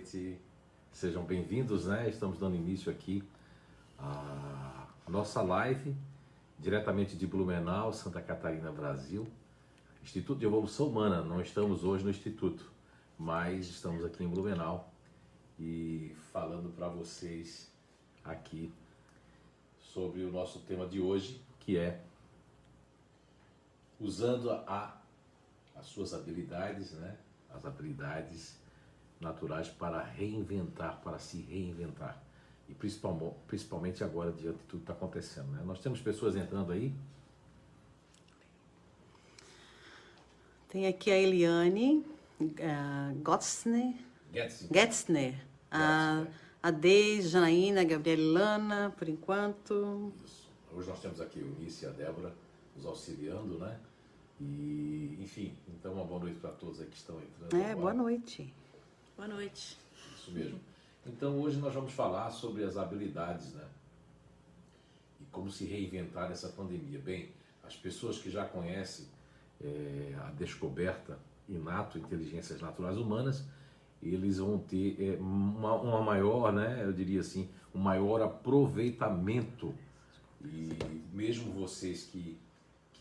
noite, sejam bem-vindos, né? Estamos dando início aqui à nossa live, diretamente de Blumenau, Santa Catarina, Brasil. Instituto de Evolução Humana, não estamos hoje no Instituto, mas estamos aqui em Blumenau e falando para vocês aqui sobre o nosso tema de hoje, que é usando as suas habilidades, né? As habilidades naturais para reinventar, para se reinventar. E principalmente agora, diante de tudo que está acontecendo, né? Nós temos pessoas entrando aí. Tem aqui a Eliane Getzner, a Deise, Janaína, a Gabriela Lana, por enquanto. Isso. Hoje nós temos aqui o Eunice e a Débora nos auxiliando, né? E, enfim, então uma boa noite para todos aí que estão entrando agora. Boa noite. Boa noite. Isso mesmo. Então hoje nós vamos falar sobre as habilidades, né? E como se reinventar nessa pandemia. Bem, as pessoas que já conhecem a descoberta inato, inteligências naturais humanas, eles vão ter uma maior, né? Eu diria assim, um maior aproveitamento. E mesmo vocês que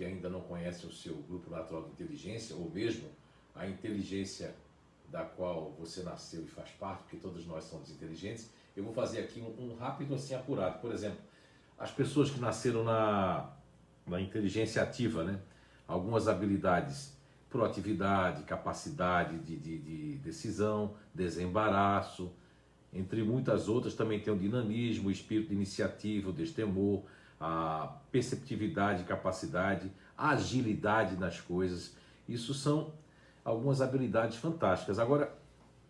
ainda não conhecem o seu grupo natural de inteligência, ou mesmo a inteligência da qual você nasceu e faz parte, porque todos nós somos inteligentes, eu vou fazer aqui um rápido assim apurado. Por exemplo, as pessoas que nasceram na inteligência ativa, né? Algumas habilidades, proatividade, capacidade de decisão, desembaraço, entre muitas outras, também tem o dinamismo, o espírito de iniciativa, o destemor, a perceptividade, capacidade, a agilidade nas coisas. Isso são algumas habilidades fantásticas. Agora,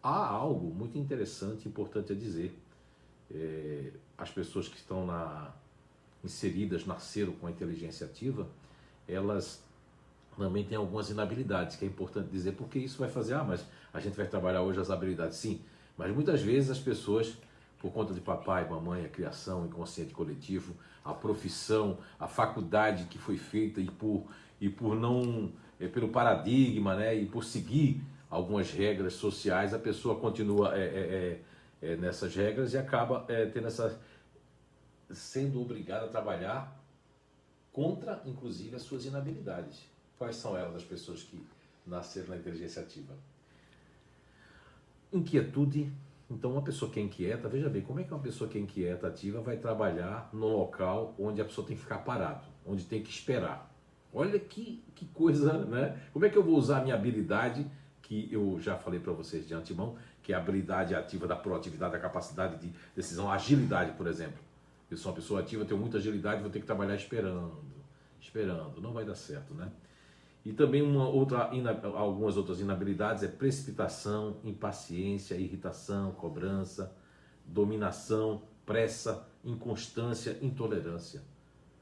há algo muito interessante e importante a dizer. As pessoas que estão inseridas, nasceram com a inteligência ativa, elas também têm algumas inabilidades, que é importante dizer, porque isso vai fazer, mas a gente vai trabalhar hoje as habilidades, sim, mas muitas vezes as pessoas, por conta de papai, mamãe, a criação, o inconsciente coletivo, a profissão, a faculdade que foi feita pelo paradigma, né, e por seguir algumas regras sociais, a pessoa continua nessas regras e acaba sendo obrigada a trabalhar contra, inclusive, as suas inabilidades. Quais são elas, as pessoas que nasceram na inteligência ativa? Inquietude. Então, uma pessoa que é inquieta, veja bem, como é que uma pessoa que é inquieta, ativa, vai trabalhar no local onde a pessoa tem que ficar parado, onde tem que esperar? Olha que coisa, né? Como é que eu vou usar a minha habilidade, que eu já falei para vocês de antemão, que é a habilidade ativa da proatividade, da capacidade de decisão, agilidade, por exemplo. Eu sou uma pessoa ativa, tenho muita agilidade, vou ter que trabalhar esperando, não vai dar certo, né? E também algumas outras inabilidades é precipitação, impaciência, irritação, cobrança, dominação, pressa, inconstância, intolerância.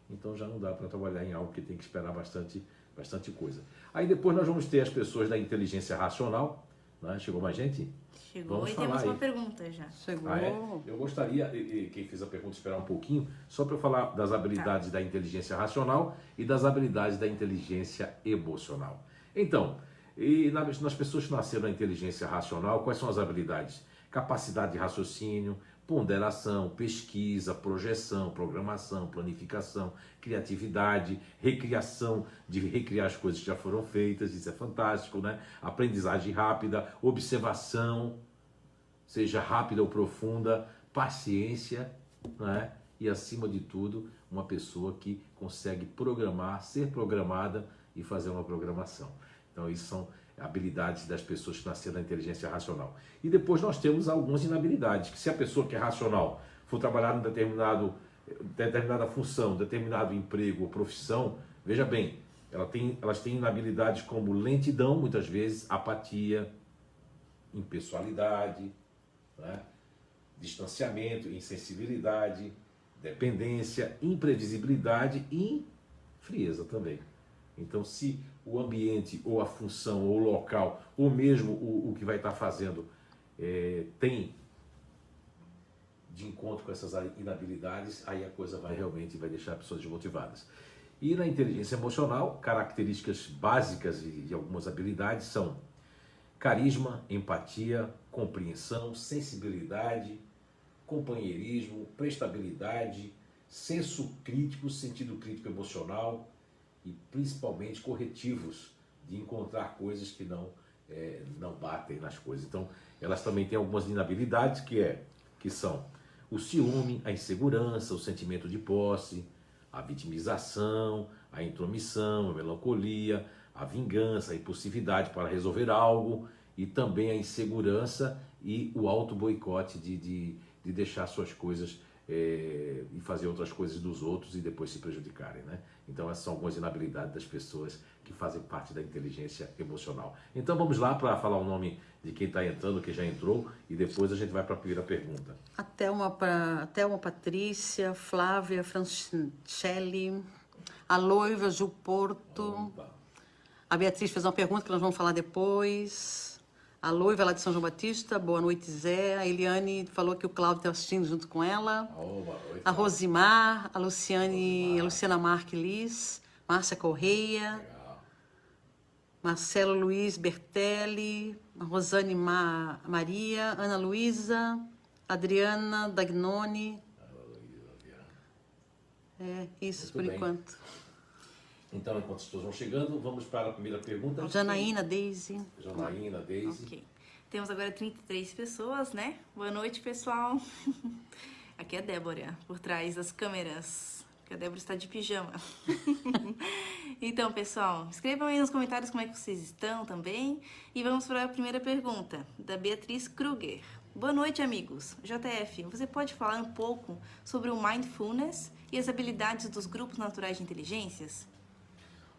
Então já não dá para trabalhar em algo que tem que esperar bastante coisa. Aí depois nós vamos ter as pessoas da inteligência racional, né? Chegou mais gente? Chegou. Vamos e falar temos aí. uma pergunta já. Chegou. Eu gostaria, quem fez a pergunta, esperar um pouquinho, só para eu falar das habilidades da inteligência racional e das habilidades da inteligência emocional. Então, nas pessoas que nasceram na inteligência racional, quais são as habilidades? Capacidade de raciocínio, ponderação, pesquisa, projeção, programação, planificação, criatividade, recriação, de recriar as coisas que já foram feitas, isso é fantástico, né? Aprendizagem rápida, observação, seja rápida ou profunda, paciência, né? E acima de tudo, uma pessoa que consegue programar, ser programada e fazer uma programação. Então isso são habilidades das pessoas que nasceram na inteligência racional. E depois nós temos algumas inabilidades, que se a pessoa que é racional for trabalhar em determinada função, determinado emprego ou profissão, veja bem, elas têm inabilidades como lentidão, muitas vezes, apatia, impessoalidade, né? Distanciamento, insensibilidade, dependência, imprevisibilidade e frieza também. Então, se o ambiente, ou a função, ou o local, ou mesmo o que vai estar fazendo tem de encontro com essas inabilidades, aí a coisa realmente vai deixar as pessoas desmotivadas. E na inteligência emocional, características básicas de algumas habilidades são carisma, empatia, compreensão, sensibilidade, companheirismo, prestabilidade, senso crítico, sentido crítico emocional e principalmente corretivos de encontrar coisas que não batem nas coisas. Então, elas também têm algumas inabilidades que são o ciúme, a insegurança, o sentimento de posse, a vitimização, a intromissão, a melancolia, a vingança, a impulsividade para resolver algo e também a insegurança e o auto-boicote de deixar suas coisas e fazer outras coisas dos outros e depois se prejudicarem, né? Então essas são algumas inabilidades das pessoas que fazem parte da inteligência emocional. Então vamos lá para falar o nome de quem está entrando, que já entrou, e depois a gente vai para a primeira pergunta. A Thelma Patrícia, Flávia Francelli, a Loiva Ju Porto. Opa. A Beatriz fez uma pergunta que nós vamos falar depois. A Loiva lá de São João Batista, boa noite, Zé. A Eliane falou que o Cláudio está assistindo junto com ela. Boa noite. A Rosimar, a Luciana Marques, Márcia Correia, Legal. Marcelo Luiz Bertelli, a Rosane Maria, Ana Luísa, Adriana Dagnoni. Isso Muito por bem. enquanto. Então, enquanto as pessoas vão chegando, vamos para a primeira pergunta. Janaína, Deise. Janaína, Deise. Ok. Temos agora 33 pessoas, né? Boa noite, pessoal. Aqui é a Débora, por trás das câmeras. Porque a Débora está de pijama. Então, pessoal, escrevam aí nos comentários como é que vocês estão também. E vamos para a primeira pergunta, da Beatriz Kruger. Boa noite, amigos. JF, você pode falar um pouco sobre o Mindfulness e as habilidades dos grupos naturais de inteligências?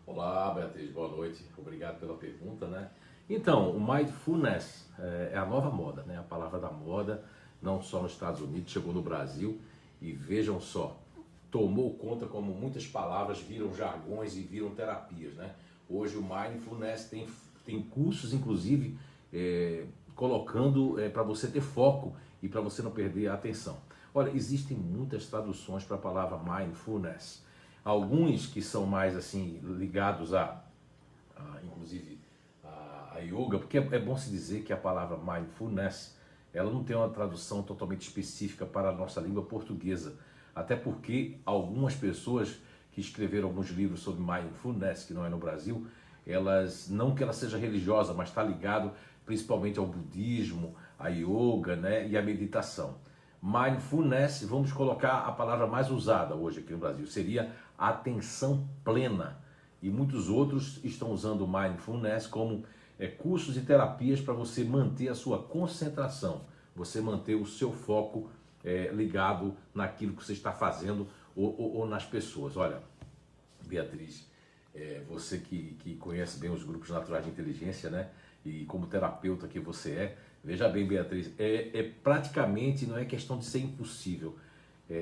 Olá, Beatriz, boa noite. Obrigado pela pergunta, né? Então, o Mindfulness é a nova moda, né? A palavra da moda, não só nos Estados Unidos, chegou no Brasil e vejam só, tomou conta como muitas palavras viram jargões e viram terapias, né? Hoje o Mindfulness tem cursos, inclusive, colocando para você ter foco e para você não perder a atenção. Olha, existem muitas traduções para a palavra Mindfulness. Alguns que são mais assim ligados inclusive a yoga, porque é bom se dizer que a palavra mindfulness, ela não tem uma tradução totalmente específica para a nossa língua portuguesa, até porque algumas pessoas que escreveram alguns livros sobre mindfulness, que não é no Brasil, elas, não que ela seja religiosa, mas está ligado principalmente ao budismo, a yoga, né, e a meditação. Mindfulness, vamos colocar a palavra mais usada hoje aqui no Brasil, seria atenção plena. E muitos outros estão usando Mindfulness como cursos e terapias para você manter a sua concentração, você manter o seu foco ligado naquilo que você está fazendo ou nas pessoas. Olha, Beatriz, você que conhece bem os grupos naturais de inteligência, né? E como terapeuta que você veja bem, Beatriz, praticamente não é questão de ser impossível,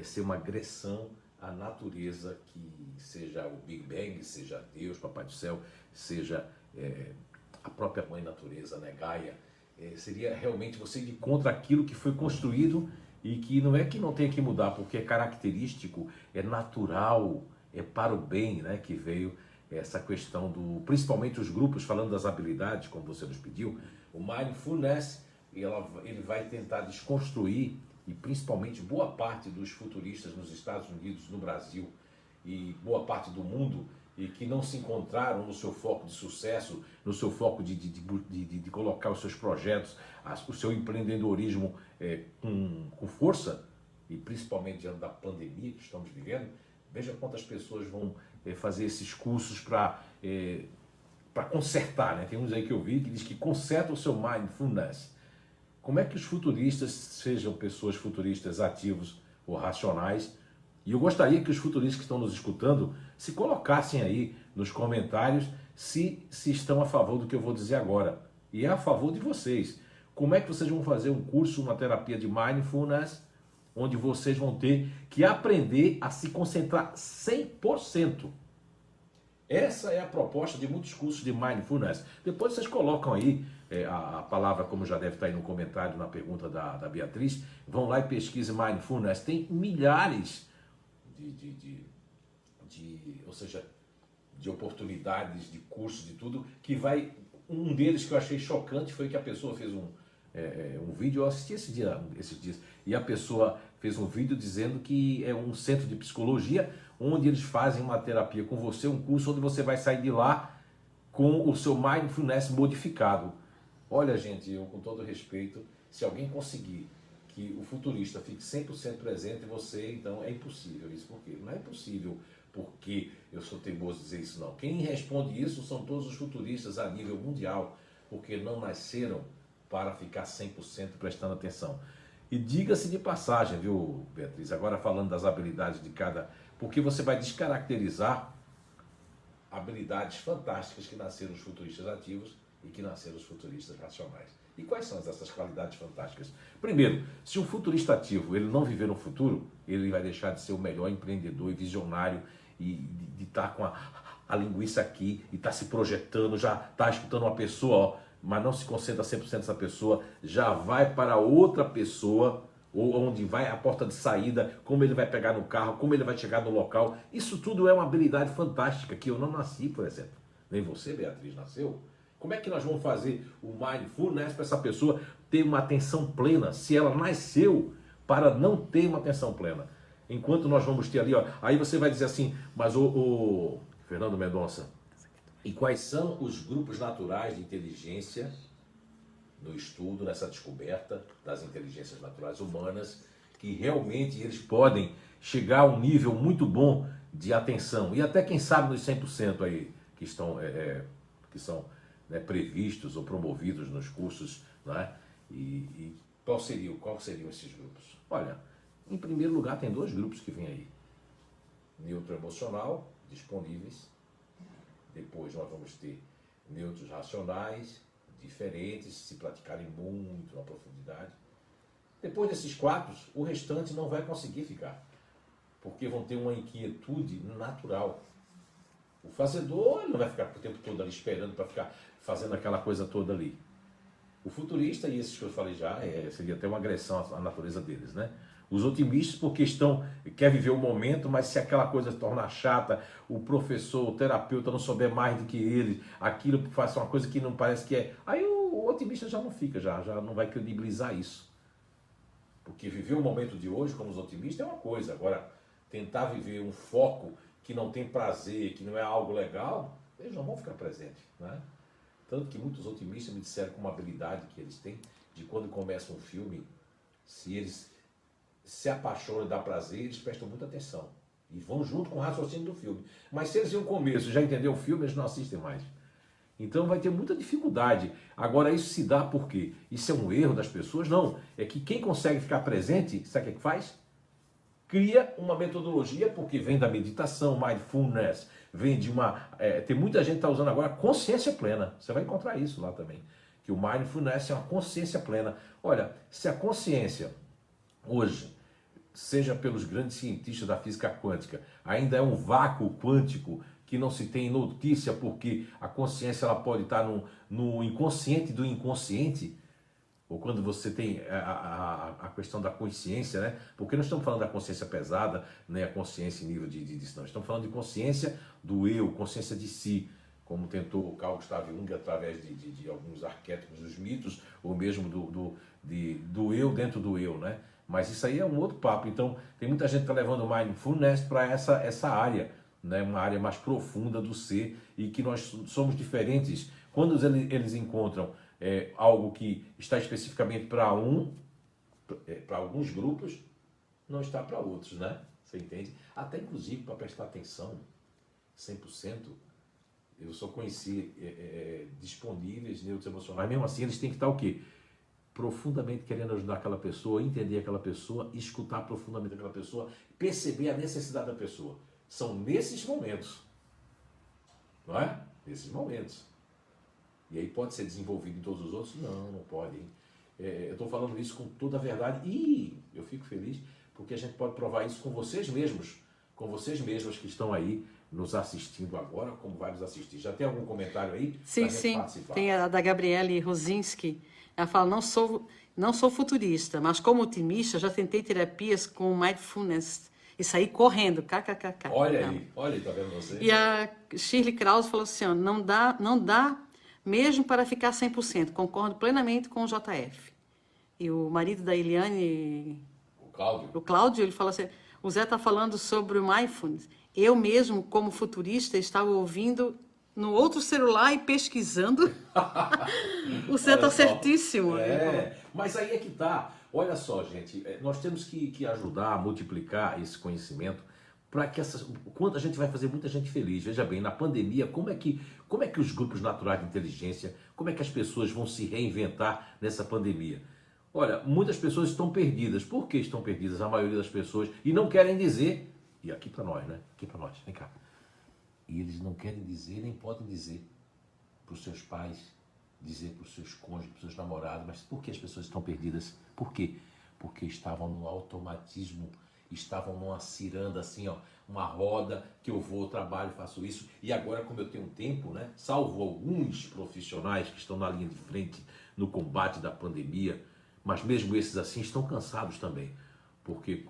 ser uma agressão à natureza, que seja o Big Bang, seja Deus, Papai do Céu, seja a própria Mãe Natureza, né, Gaia. Seria realmente você ir contra aquilo que foi construído e que não tem que mudar, porque é característico, é natural, é para o bem, né, que veio essa questão principalmente os grupos falando das habilidades, como você nos pediu. O Mindfulness, ele vai tentar desconstruir, e principalmente boa parte dos futuristas nos Estados Unidos, no Brasil e boa parte do mundo, e que não se encontraram no seu foco de sucesso, no seu foco de colocar os seus projetos, o seu empreendedorismo com força, e principalmente diante da pandemia que estamos vivendo. Veja quantas pessoas vão fazer esses cursos para consertar, né? Tem uns aí que eu vi que diz que conserta o seu mindfulness. Como é que os futuristas sejam pessoas futuristas ativos ou racionais? E eu gostaria que os futuristas que estão nos escutando se colocassem aí nos comentários se estão a favor do que eu vou dizer agora. E é a favor de vocês. Como é que vocês vão fazer um curso, uma terapia de mindfulness, onde vocês vão ter que aprender a se concentrar 100%. Essa é a proposta de muitos cursos de mindfulness. Depois vocês colocam aí a palavra, como já deve estar aí no comentário, na pergunta da Beatriz. Vão lá e pesquisem mindfulness. Tem milhares ou seja, de oportunidades, de cursos, de tudo, que vai Um deles que eu achei chocante foi que a pessoa fez um vídeo, eu assisti esses dias, e a pessoa fez um vídeo dizendo que é um centro de psicologia, onde eles fazem uma terapia com você, um curso onde você vai sair de lá com o seu mindfulness modificado. Olha, gente, eu com todo respeito, se alguém conseguir que o futurista fique 100% presente em você, então é impossível isso. Por quê? Não é impossível porque eu sou teimoso dizer isso, não. Quem responde isso são todos os futuristas a nível mundial, porque não nasceram para ficar 100% prestando atenção. E diga-se de passagem, viu, Beatriz, agora falando das habilidades de cada... Porque você vai descaracterizar habilidades fantásticas que nasceram os futuristas ativos e que nasceram os futuristas racionais. E quais são essas qualidades fantásticas? Primeiro, se um futurista ativo ele não viver no futuro, ele vai deixar de ser o melhor empreendedor e visionário e de estar com a linguiça aqui e estar se projetando, já está escutando uma pessoa, ó, mas não se concentra 100% nessa pessoa, já vai para outra pessoa, ou onde vai a porta de saída, como ele vai pegar no carro, como ele vai chegar no local. Isso tudo é uma habilidade fantástica que eu não nasci, por exemplo. Nem você, Beatriz, nasceu. Como é que nós vamos fazer o mindfulness para essa pessoa ter uma atenção plena, se ela nasceu para não ter uma atenção plena? Enquanto nós vamos ter ali, ó, aí você vai dizer assim, mas o Fernando Mendonça, e quais são os grupos naturais de inteligência no estudo, nessa descoberta das inteligências naturais humanas, que realmente eles podem chegar a um nível muito bom de atenção, e até quem sabe nos 100% aí que são previstos ou promovidos nos cursos, né? E quais seriam esses grupos? Olha, em primeiro lugar tem 2 grupos que vêm aí. Neuroemocional, disponíveis. Depois nós vamos ter neutros racionais, diferentes, se praticarem muito na profundidade. Depois desses 4, o restante não vai conseguir ficar, porque vão ter uma inquietude natural. O fazedor ele não vai ficar o tempo todo ali esperando para ficar fazendo aquela coisa toda ali. O futurista, e esses que eu falei já, seria até uma agressão à natureza deles, né? Os otimistas porque quer viver o momento, mas se aquela coisa se tornar chata, o professor, o terapeuta não souber mais do que ele, aquilo faz uma coisa que não parece que é... Aí o otimista já não fica, já não vai credibilizar isso. Porque viver o momento de hoje como os otimistas é uma coisa, agora tentar viver um foco que não tem prazer, que não é algo legal, eles não vão ficar presentes, né? Tanto que muitos otimistas me disseram com uma habilidade que eles têm, de quando começa um filme, se eles se apaixonam e dá prazer, eles prestam muita atenção. E vão junto com o raciocínio do filme. Mas se eles iam começo já entender o filme, eles não assistem mais. Então vai ter muita dificuldade. Agora isso se dá por quê? Isso é um erro das pessoas? Não. É que quem consegue ficar presente, sabe o que faz? Cria uma metodologia, porque vem da meditação, mindfulness, vem de uma... tem muita gente que está usando agora consciência plena. Você vai encontrar isso lá também. Que o mindfulness é uma consciência plena. Olha, se a consciência hoje, seja pelos grandes cientistas da física quântica, ainda é um vácuo quântico que não se tem notícia, porque a consciência ela pode estar no inconsciente do inconsciente, ou quando você tem a questão da consciência, né? Porque não estamos falando da consciência pesada, nem a consciência em nível de não. Estamos falando de consciência do eu, consciência de si, como tentou o Carl Gustav Jung através de alguns arquétipos dos mitos, ou mesmo do eu dentro do eu, né? Mas isso aí é um outro papo. Então, tem muita gente que está levando o mindfulness para essa área, né? Uma área mais profunda do ser, e que nós somos diferentes. Quando eles encontram algo que está especificamente para alguns grupos, não está para outros, né? Você entende? Até inclusive para prestar atenção 100%, eu só conheci disponíveis neutros emocionais. Mesmo assim, eles têm que estar o quê? Profundamente querendo ajudar aquela pessoa, entender aquela pessoa, escutar profundamente aquela pessoa, perceber a necessidade da pessoa. São nesses momentos, não é? Nesses momentos. E aí pode ser desenvolvido em todos os outros? Não, não pode. Eu estou falando isso com toda a verdade e eu fico feliz porque a gente pode provar isso com vocês mesmos que estão aí nos assistindo agora, como vai nos assistir. Já tem algum comentário aí? Sim, sim. Participar? Tem a da Gabriele Rosinski. Ela fala, não sou futurista, mas como otimista já tentei terapias com mindfulness e saí correndo, Olha aí, tá vendo você? E a Shirley Krause falou assim, ó, não dá mesmo para ficar 100%. Concordo plenamente com o JF. E o marido da Eliane, o Cláudio, ele fala assim, o Zé está falando sobre o mindfulness. Eu mesmo, como futurista, estava ouvindo no outro celular e pesquisando. O Zé está certíssimo. Mas aí é que tá. Olha só, gente, nós temos que ajudar a multiplicar esse conhecimento para que quando a gente vai fazer muita gente feliz. Veja bem, na pandemia, como é que os grupos naturais de inteligência, como é que as pessoas vão se reinventar nessa pandemia? Olha, muitas pessoas estão perdidas. Por que estão perdidas? A maioria das pessoas, e não querem dizer, e aqui para nós, né? Aqui para nós, vem cá. E eles não querem dizer, nem podem dizer para os seus pais, dizer para os seus cônjuges, para os seus namorados. Mas por que as pessoas estão perdidas? Por quê? Porque estavam no automatismo, estavam numa ciranda assim, ó, uma roda, que eu vou, trabalho, faço isso. E agora, como eu tenho tempo, né, salvo alguns profissionais que estão na linha de frente no combate da pandemia, mas mesmo esses assim estão cansados também, porque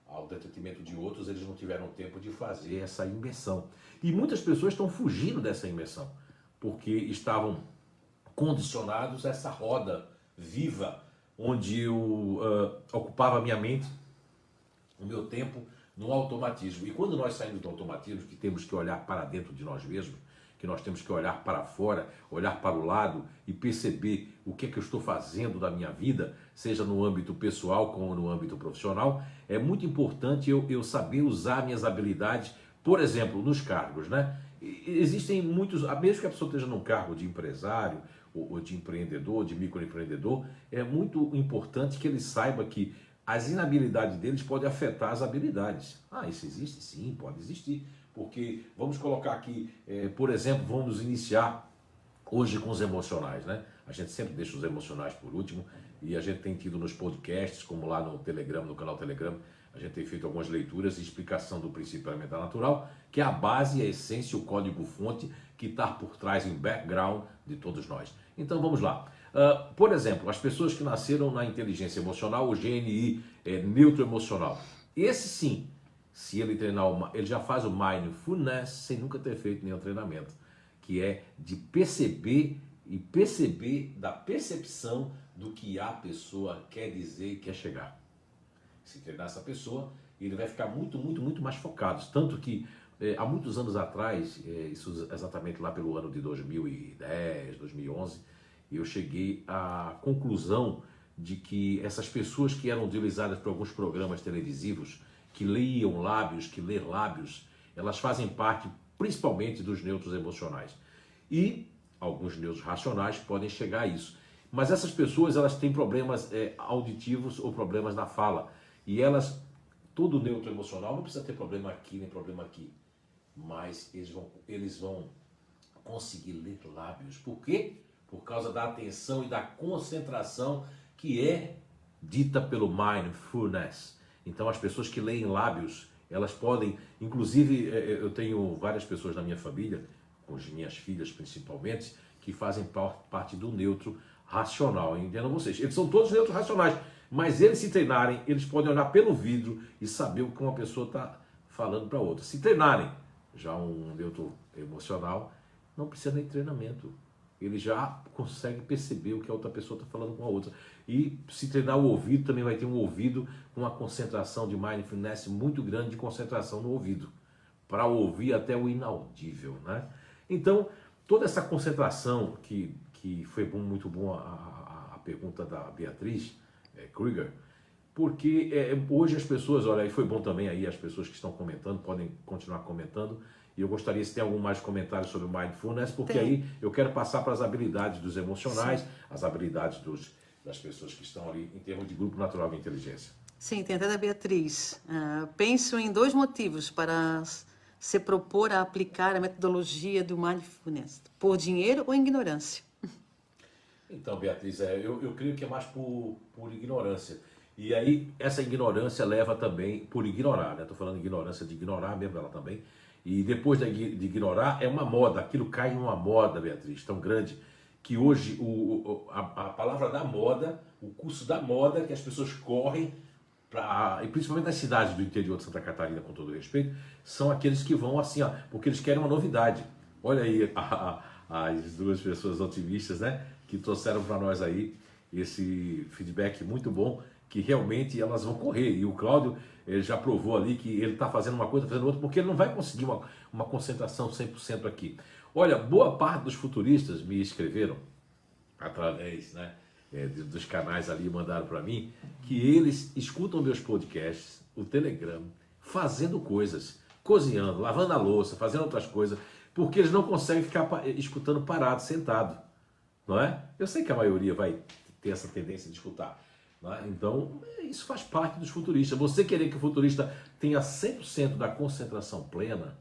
ao detrimento de outros, eles não tiveram tempo de fazer essa imersão. E muitas pessoas estão fugindo dessa imersão, porque estavam condicionados a essa roda viva, onde eu ocupava a minha mente, o meu tempo, no automatismo. E quando nós saímos do automatismo, que temos que olhar para dentro de nós mesmos, que nós temos que olhar para fora, olhar para o lado e perceber o que é que eu estou fazendo da minha vida, seja no âmbito pessoal como no âmbito profissional, é muito importante eu saber usar minhas habilidades, por exemplo, nos cargos, né? Existem muitos, mesmo que a pessoa esteja num cargo de empresário, ou de empreendedor, de microempreendedor, é muito importante que ele saiba que as inabilidades deles podem afetar as habilidades. Isso existe? Sim, pode existir. Porque vamos colocar aqui, por exemplo, vamos iniciar hoje com os emocionais, né? A gente sempre deixa os emocionais por último e a gente tem tido nos podcasts, como lá no Telegram, no canal Telegram, a gente tem feito algumas leituras e explicação do princípio elementar natural, que é a base, a essência, o código-fonte que está por trás em background de todos nós. Então vamos lá. Por exemplo, as pessoas que nasceram na inteligência emocional, o GNI, neuroemocional. Esse sim, se ele treinar, ele já faz o mindfulness sem nunca ter feito nenhum treinamento, que é de perceber e perceber da percepção do que a pessoa quer dizer e quer chegar. Se treinar essa pessoa, ele vai ficar muito, muito, muito mais focado. Tanto que há muitos anos atrás, isso exatamente lá pelo ano de 2010, 2011, eu cheguei à conclusão de que essas pessoas que eram utilizadas por alguns programas televisivos, que liam lábios, que lê lábios, elas fazem parte principalmente dos neutros emocionais. E alguns neutros racionais podem chegar a isso. Mas essas pessoas, elas têm problemas auditivos ou problemas na fala. E elas, todo neutro emocional não precisa ter problema aqui nem problema aqui. Mas eles vão conseguir ler lábios. Por quê? Por causa da atenção e da concentração que é dita pelo mindfulness. Então as pessoas que leem lábios, elas podem, inclusive eu tenho várias pessoas na minha família, com as minhas filhas principalmente, que fazem parte do neutro racional. Entendam vocês, eles são todos neutros racionais, mas eles se treinarem, eles podem olhar pelo vidro e saber o que uma pessoa está falando para outra. Se treinarem já um neutro emocional, não precisa nem treinamento. Ele já consegue perceber o que a outra pessoa está falando com a outra. E se treinar o ouvido, também vai ter um ouvido com uma concentração de mindfulness muito grande, de concentração no ouvido, para ouvir até o inaudível, né? Então, toda essa concentração, que foi muito bom a pergunta da Beatriz Krieger, porque hoje as pessoas, olha, e foi bom também aí as pessoas que estão comentando, podem continuar comentando, e eu gostaria se tem algum mais comentário sobre o mindfulness, porque aí eu quero passar para as habilidades dos emocionais, sim, as habilidades das pessoas que estão ali em termos de grupo natural de inteligência. Sim, tem até da Beatriz. Penso em 2 motivos para se propor a aplicar a metodologia do mindfulness: por dinheiro ou ignorância? Então, Beatriz, eu creio que é mais por ignorância. E aí, essa ignorância leva também por ignorar, né? Estou falando ignorância de ignorar mesmo ela também. E depois de ignorar, é uma moda. Aquilo cai em uma moda, Beatriz, tão grande, que hoje a palavra da moda, o curso da moda que as pessoas correm, e principalmente nas cidades do interior de Santa Catarina, com todo respeito, são aqueles que vão assim, ó, porque eles querem uma novidade. Olha aí as duas pessoas otimistas, né? Que trouxeram para nós aí esse feedback muito bom, que realmente elas vão correr. E o Cláudio, ele já provou ali que ele está fazendo uma coisa, fazendo outra, porque ele não vai conseguir uma concentração 100% aqui. Olha, boa parte dos futuristas me escreveram através, né, dos canais ali, mandaram para mim, que eles escutam meus podcasts, o Telegram, fazendo coisas, cozinhando, lavando a louça, fazendo outras coisas, porque eles não conseguem ficar escutando parado, sentado, não é? Eu sei que a maioria vai ter essa tendência de escutar, não é? Então, isso faz parte dos futuristas. Você querer que o futurista tenha 100% da concentração plena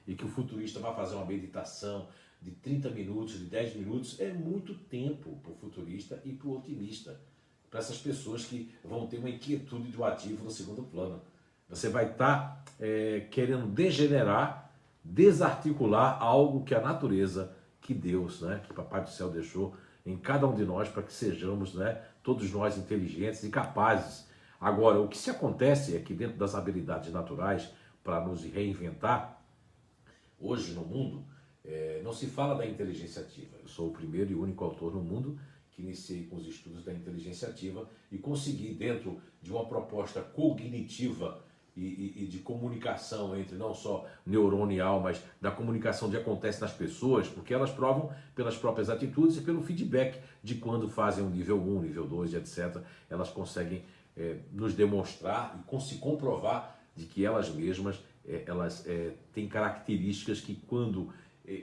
e que o futurista vá fazer uma meditação de 30 minutos, de 10 minutos, é muito tempo para o futurista e para o otimista, para essas pessoas que vão ter uma inquietude do ativo no segundo plano. Você vai estar querendo degenerar, desarticular algo que a natureza, que Deus, né, que Papai do Céu deixou em cada um de nós para que sejamos, né, todos nós inteligentes e capazes. Agora, o que se acontece é que dentro das habilidades naturais para nos reinventar, hoje no mundo, não se fala da inteligência ativa. Eu sou o primeiro e único autor no mundo que iniciei com os estudos da inteligência ativa e consegui, dentro de uma proposta cognitiva e de comunicação entre não só neuronial, mas da comunicação que acontece nas pessoas, porque elas provam pelas próprias atitudes e pelo feedback de quando fazem o nível 1, nível 2, etc. Elas conseguem nos demonstrar e se comprovar de que elas mesmas têm características que quando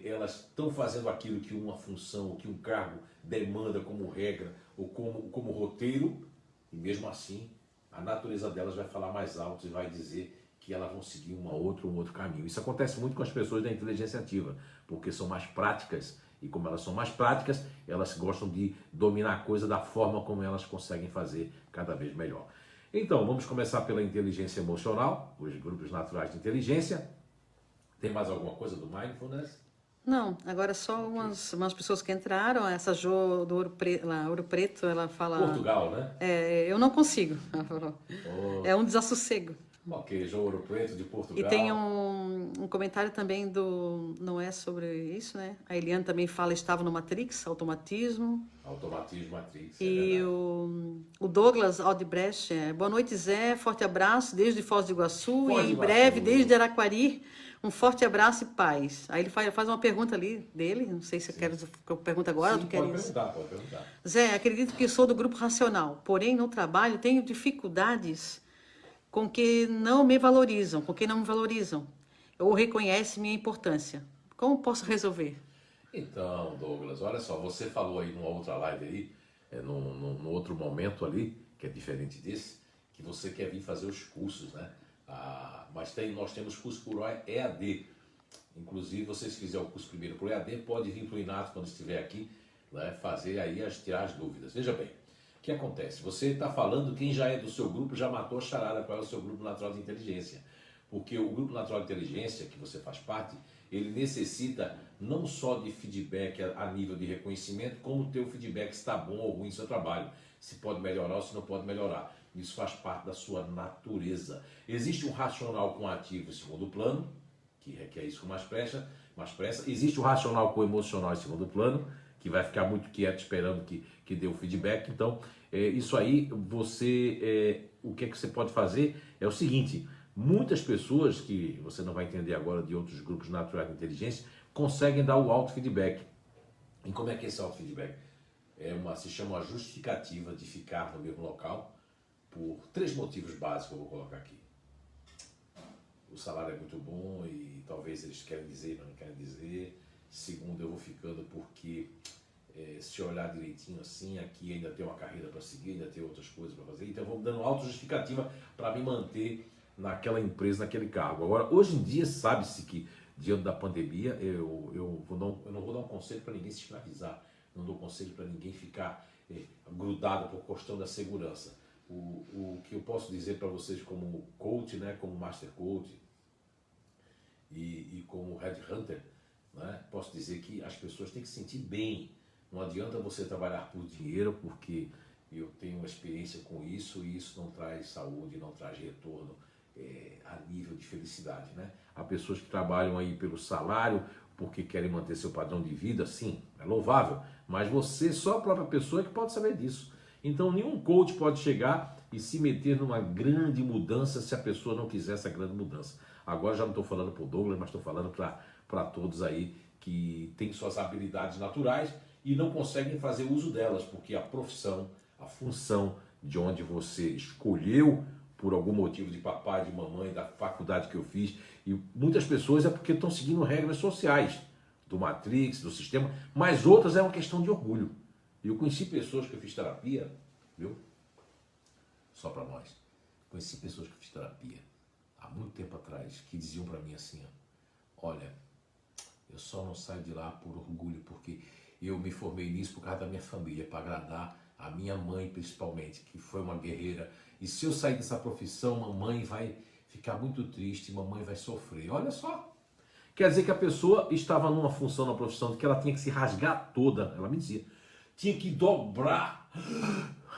elas estão fazendo aquilo que uma função, que um cargo demanda como regra ou como roteiro, e mesmo assim a natureza delas vai falar mais alto e vai dizer que elas vão seguir um outro caminho. Isso acontece muito com as pessoas da inteligência ativa, porque são mais práticas, e como elas são mais práticas, elas gostam de dominar a coisa da forma como elas conseguem fazer cada vez melhor. Então, vamos começar pela inteligência emocional, os grupos naturais de inteligência. Tem mais alguma coisa do Mindfulness? Não, agora só umas pessoas que entraram, essa Jo do Ouro Preto, ela fala... Portugal, né? Eu não consigo, ela falou. É um desassossego. Ok, Jo Ouro Preto de Portugal. E tem um comentário também não é sobre isso, né? A Eliane também fala, estava no Matrix, automatismo. Automatismo, Matrix, E o Douglas Aldebrecht, boa noite Zé, forte abraço desde Foz do Iguaçu e em breve desde Araquari. Um forte abraço e paz. Aí ele faz uma pergunta ali dele, não sei se você quer que eu pergunte agora. Sim, pode perguntar. Zé, acredito que sou do grupo racional, porém no trabalho tenho dificuldades com que não me valorizam, ou reconhecem minha importância. Como posso resolver? Então, Douglas, olha só, você falou aí numa outra live aí, num outro momento ali, que é diferente desse, que você quer vir fazer os cursos, né? Mas nós temos curso por EAD. Inclusive, você se fizer o curso primeiro por EAD, pode vir para o Inato quando estiver aqui, né, fazer aí tirar as dúvidas. Veja bem, o que acontece? Você está falando, quem já é do seu grupo já matou a charada, qual é o seu grupo natural de inteligência. Porque o grupo natural de inteligência, que você faz parte, ele necessita não só de feedback a nível de reconhecimento, como ter o feedback se está bom ou ruim no seu trabalho, se pode melhorar ou se não pode melhorar. Isso faz parte da sua natureza. Existe um racional com ativo em segundo plano, que requer isso com mais pressa. Existe o racional com emocional em segundo plano, que vai ficar muito quieto esperando que dê o feedback. Então, isso aí, o que você pode fazer é o seguinte: muitas pessoas, que você não vai entender agora de outros grupos naturais de inteligência, conseguem dar o auto-feedback. E como é que é esse auto-feedback? Se chama uma justificativa de ficar no mesmo local por 3 motivos básicos que eu vou colocar aqui. O salário é muito bom e talvez eles querem dizer, não querem dizer. Segundo, eu vou ficando porque se olhar direitinho assim, aqui ainda tem uma carreira para seguir, ainda tem outras coisas para fazer. Então eu vou dando auto-justificativa para me manter naquela empresa, naquele cargo. Agora, hoje em dia, sabe-se que diante da pandemia, eu não vou dar um conselho para ninguém se escravizar. Não dou conselho para ninguém ficar grudado por questão da segurança. O que eu posso dizer para vocês como coach, né, como master coach e como headhunter, né, posso dizer que as pessoas têm que se sentir bem. Não adianta você trabalhar por dinheiro, porque eu tenho uma experiência com isso e isso não traz saúde, não traz retorno a nível de felicidade, né? Há pessoas que trabalham aí pelo salário, porque querem manter seu padrão de vida, sim, é louvável, mas você, só a própria pessoa é que pode saber disso. Então nenhum coach pode chegar e se meter numa grande mudança se a pessoa não quiser essa grande mudança. Agora já não estou falando para o Douglas, mas estou falando para todos aí que têm suas habilidades naturais e não conseguem fazer uso delas, porque a profissão, a função de onde você escolheu por algum motivo de papai, de mamãe, da faculdade que eu fiz, e muitas pessoas é porque estão seguindo regras sociais, do Matrix, do sistema, mas outras é uma questão de orgulho. Eu conheci pessoas que eu fiz terapia, viu? Só para nós. Conheci pessoas que eu fiz terapia há muito tempo atrás, que diziam para mim assim, ó, olha, eu só não saio de lá por orgulho, porque eu me formei nisso por causa da minha família, para agradar a minha mãe principalmente, que foi uma guerreira. E se eu sair dessa profissão, mamãe vai ficar muito triste, mamãe vai sofrer. Olha só. Quer dizer que a pessoa estava numa função, na profissão, de que ela tinha que se rasgar toda, ela me dizia, tinha que dobrar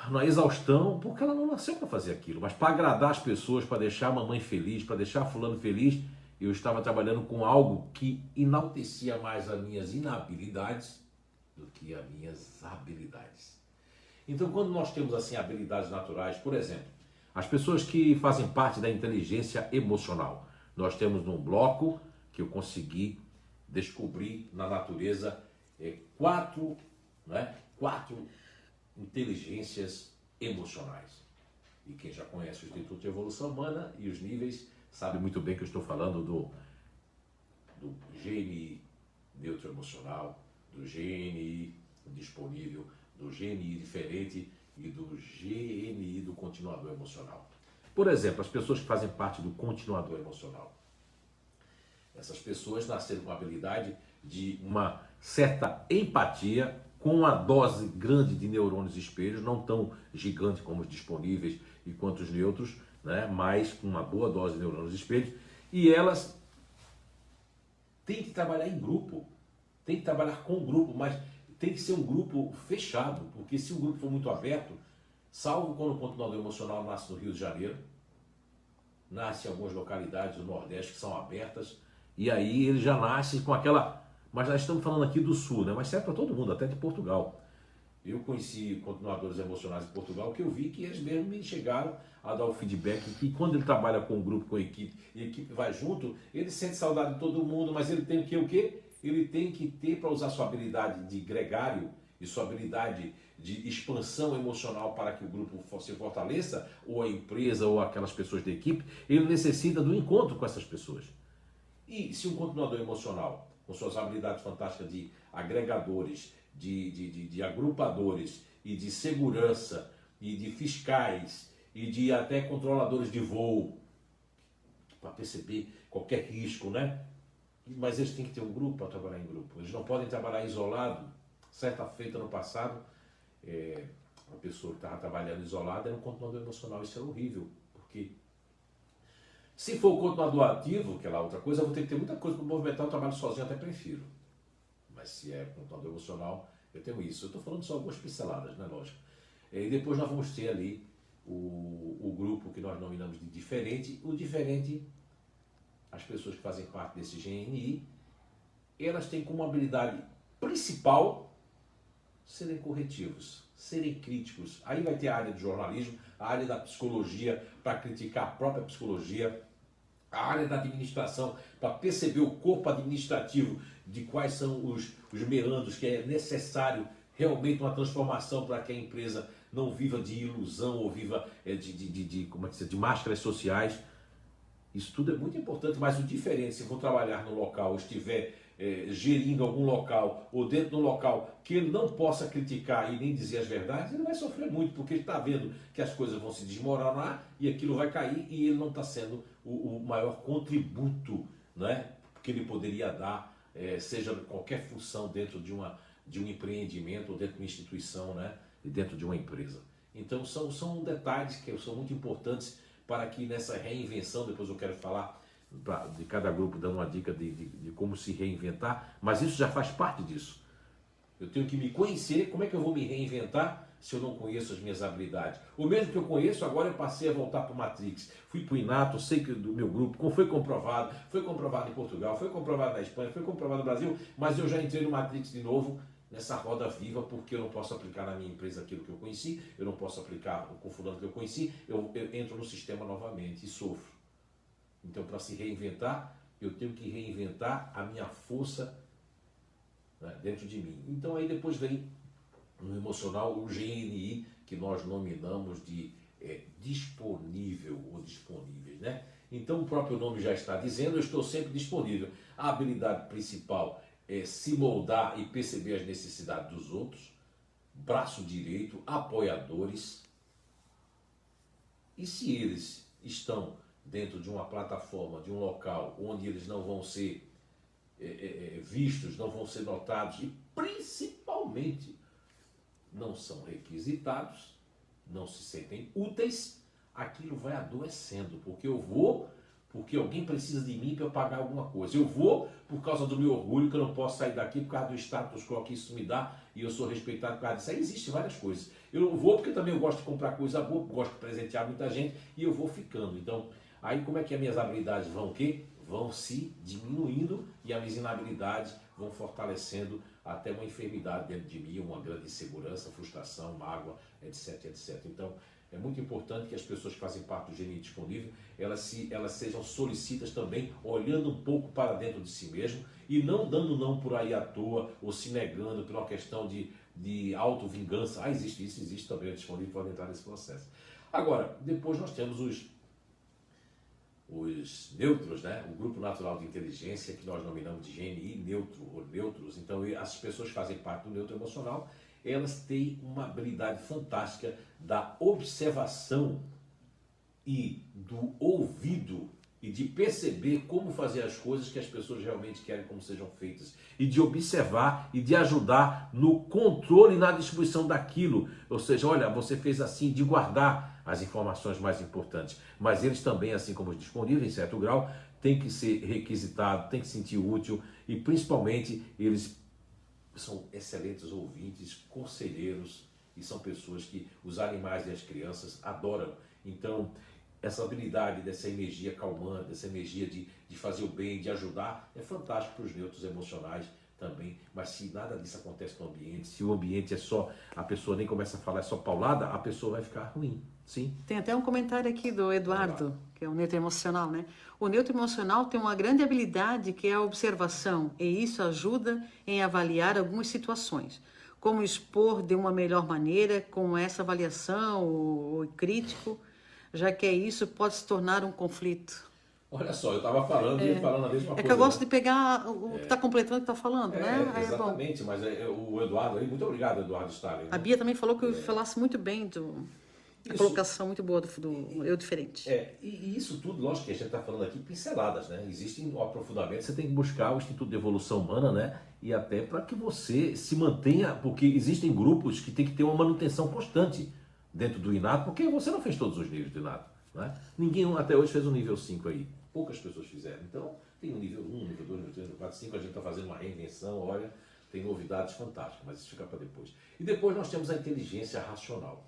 na exaustão, porque ela não nasceu para fazer aquilo, mas para agradar as pessoas, para deixar a mamãe feliz, para deixar fulano feliz, eu estava trabalhando com algo que enaltecia mais as minhas inabilidades do que as minhas habilidades. Então, quando nós temos assim habilidades naturais, por exemplo, as pessoas que fazem parte da inteligência emocional, nós temos num bloco que eu consegui descobrir na natureza quatro inteligências emocionais. E quem já conhece o Instituto de Evolução Humana e os níveis sabe muito bem que eu estou falando do GNI neutro emocional, do GNI disponível, do GNI diferente e do GNI do continuador emocional. Por exemplo, as pessoas que fazem parte do continuador emocional. Essas pessoas nasceram com a habilidade de uma certa empatia, com uma dose grande de neurônios espelhos, não tão gigante como os disponíveis e quanto os neutros, né? Mas com uma boa dose de neurônios espelhos, e elas têm que trabalhar em grupo, têm que trabalhar com o grupo, mas tem que ser um grupo fechado, porque se o grupo for muito aberto, salvo quando o continuador emocional nasce no Rio de Janeiro, nasce em algumas localidades do Nordeste que são abertas, e aí ele já nasce com aquela... Mas nós estamos falando aqui do Sul, né? Mas serve para todo mundo, até de Portugal. Eu conheci continuadores emocionais de Portugal que eu vi que eles mesmos me chegaram a dar o feedback que quando ele trabalha com um grupo, com a equipe, e a equipe vai junto, ele sente saudade de todo mundo, mas ele tem que o quê? Ele tem que ter, para usar sua habilidade de gregário e sua habilidade de expansão emocional para que o grupo se fortaleça, ou a empresa, ou aquelas pessoas da equipe, ele necessita do encontro com essas pessoas. E se um continuador emocional, com suas habilidades fantásticas de agregadores, de agrupadores e de segurança e de fiscais e de até controladores de voo, para perceber qualquer risco, né? Mas eles têm que ter um grupo para trabalhar em grupo. Eles não podem trabalhar isolado. Certa feita no passado, uma pessoa que estava trabalhando isolada era um continuador emocional. Isso era horrível, porque se for o continuador ativo, que é lá outra coisa, eu vou ter que ter muita coisa para movimentar o trabalho sozinho, até prefiro. Mas se é continuador emocional, eu tenho isso. Eu estou falando só algumas pinceladas, né, lógico. E depois nós vamos ter ali o grupo que nós nominamos de diferente. O diferente, as pessoas que fazem parte desse GNI, elas têm como habilidade principal serem corretivos, serem críticos. Aí vai ter a área do jornalismo, a área da psicologia para criticar a própria psicologia, a área da administração para perceber o corpo administrativo de quais são os meandros que é necessário realmente uma transformação para que a empresa não viva de ilusão ou viva de máscaras sociais. Isso tudo é muito importante, mas o diferente, se for trabalhar no local ou estiver gerindo algum local ou dentro de um local que ele não possa criticar e nem dizer as verdades, ele vai sofrer muito, porque ele está vendo que as coisas vão se desmoronar e aquilo vai cair e ele não está sendo o maior contributo, né, que ele poderia dar, seja qualquer função dentro de um empreendimento ou dentro de uma instituição, né, e dentro de uma empresa. Então são detalhes que são muito importantes para que nessa reinvenção, depois eu quero falar de cada grupo dando uma dica de como se reinventar, mas isso já faz parte disso. Eu tenho que me conhecer. Como é que eu vou me reinventar se eu não conheço as minhas habilidades? O mesmo que eu conheço, agora eu passei a voltar para o Matrix. Fui para o Inato, sei que do meu grupo, foi comprovado em Portugal, foi comprovado na Espanha, foi comprovado no Brasil, mas eu já entrei no Matrix de novo, nessa roda viva, porque eu não posso aplicar na minha empresa aquilo que eu conheci, eu não posso aplicar com o fulano que eu conheci, eu entro no sistema novamente e sofro. Então, para se reinventar, eu tenho que reinventar a minha força, né, dentro de mim. Então, aí depois vem no emocional o GNI, que nós nominamos de disponível ou disponíveis, né? Então, o próprio nome já está dizendo, eu estou sempre disponível. A habilidade principal é se moldar e perceber as necessidades dos outros, braço direito, apoiadores. E se eles estão dentro de uma plataforma, de um local onde eles não vão ser vistos, não vão ser notados e principalmente não são requisitados, não se sentem úteis, aquilo vai adoecendo, porque alguém precisa de mim para eu pagar alguma coisa. Eu vou por causa do meu orgulho, que eu não posso sair daqui por causa do status quo que isso me dá e eu sou respeitado por causa disso. Aí existem várias coisas. Eu não vou porque também eu gosto de comprar coisa boa, gosto de presentear muita gente e eu vou ficando. Então, aí como é que as minhas habilidades vão o quê? Vão se diminuindo e as minhas inabilidades vão fortalecendo até uma enfermidade dentro de mim, uma grande insegurança, frustração, mágoa, etc, etc. Então, é muito importante que as pessoas que fazem parte do GNI disponível, elas sejam solicitas também, olhando um pouco para dentro de si mesmo e não dando não por aí à toa ou se negando por uma questão de auto-vingança. Existe isso, existe também, disponível, pode entrar nesse processo. Agora, depois nós temos os neutros, né? O Grupo Natural de Inteligência, que nós nominamos de GNI neutro ou neutros. Então, as pessoas que fazem parte do neutro emocional, elas têm uma habilidade fantástica da observação e do ouvido e de perceber como fazer as coisas que as pessoas realmente querem como sejam feitas e de observar e de ajudar no controle e na distribuição daquilo. Ou seja, olha, você fez assim, de guardar as informações mais importantes. Mas eles também, assim como os disponíveis, em certo grau, têm que ser requisitados, têm que se sentir útil e principalmente eles são excelentes ouvintes, conselheiros e são pessoas que os animais e as crianças adoram. Então, essa habilidade dessa energia calmante, dessa energia de fazer o bem, de ajudar, é fantástico para os neutros emocionais também. Mas se nada disso acontece no ambiente, se o ambiente é só, a pessoa nem começa a falar, é só paulada, a pessoa vai ficar ruim. Sim. Tem até um comentário aqui do Eduardo, que é o neutro emocional, né? O neutro emocional tem uma grande habilidade que é a observação, e isso ajuda em avaliar algumas situações. Como expor de uma melhor maneira, com essa avaliação, o crítico, já que isso pode se tornar um conflito. Olha só, eu estava falando e falando a mesma coisa. É que eu gosto de pegar o que está completando o que está falando, né? Exatamente, mas o Eduardo aí, muito obrigado, Eduardo Stalin. Né? A Bia também falou que eu falasse muito bem a colocação muito boa do eu diferente. E isso tudo, lógico que a gente está falando aqui pinceladas, né? Existe um aprofundamento, você tem que buscar o Instituto de Evolução Humana, né? E até para que você se mantenha, porque existem grupos que tem que ter uma manutenção constante dentro do Inato, porque você não fez todos os níveis do Inato, né? Ninguém até hoje fez o nível 5 aí, poucas pessoas fizeram. Então, tem o nível 1, nível 2, nível 3, nível 4, 5, a gente está fazendo uma reinvenção, olha, tem novidades fantásticas, mas isso fica para depois. E depois nós temos a inteligência racional.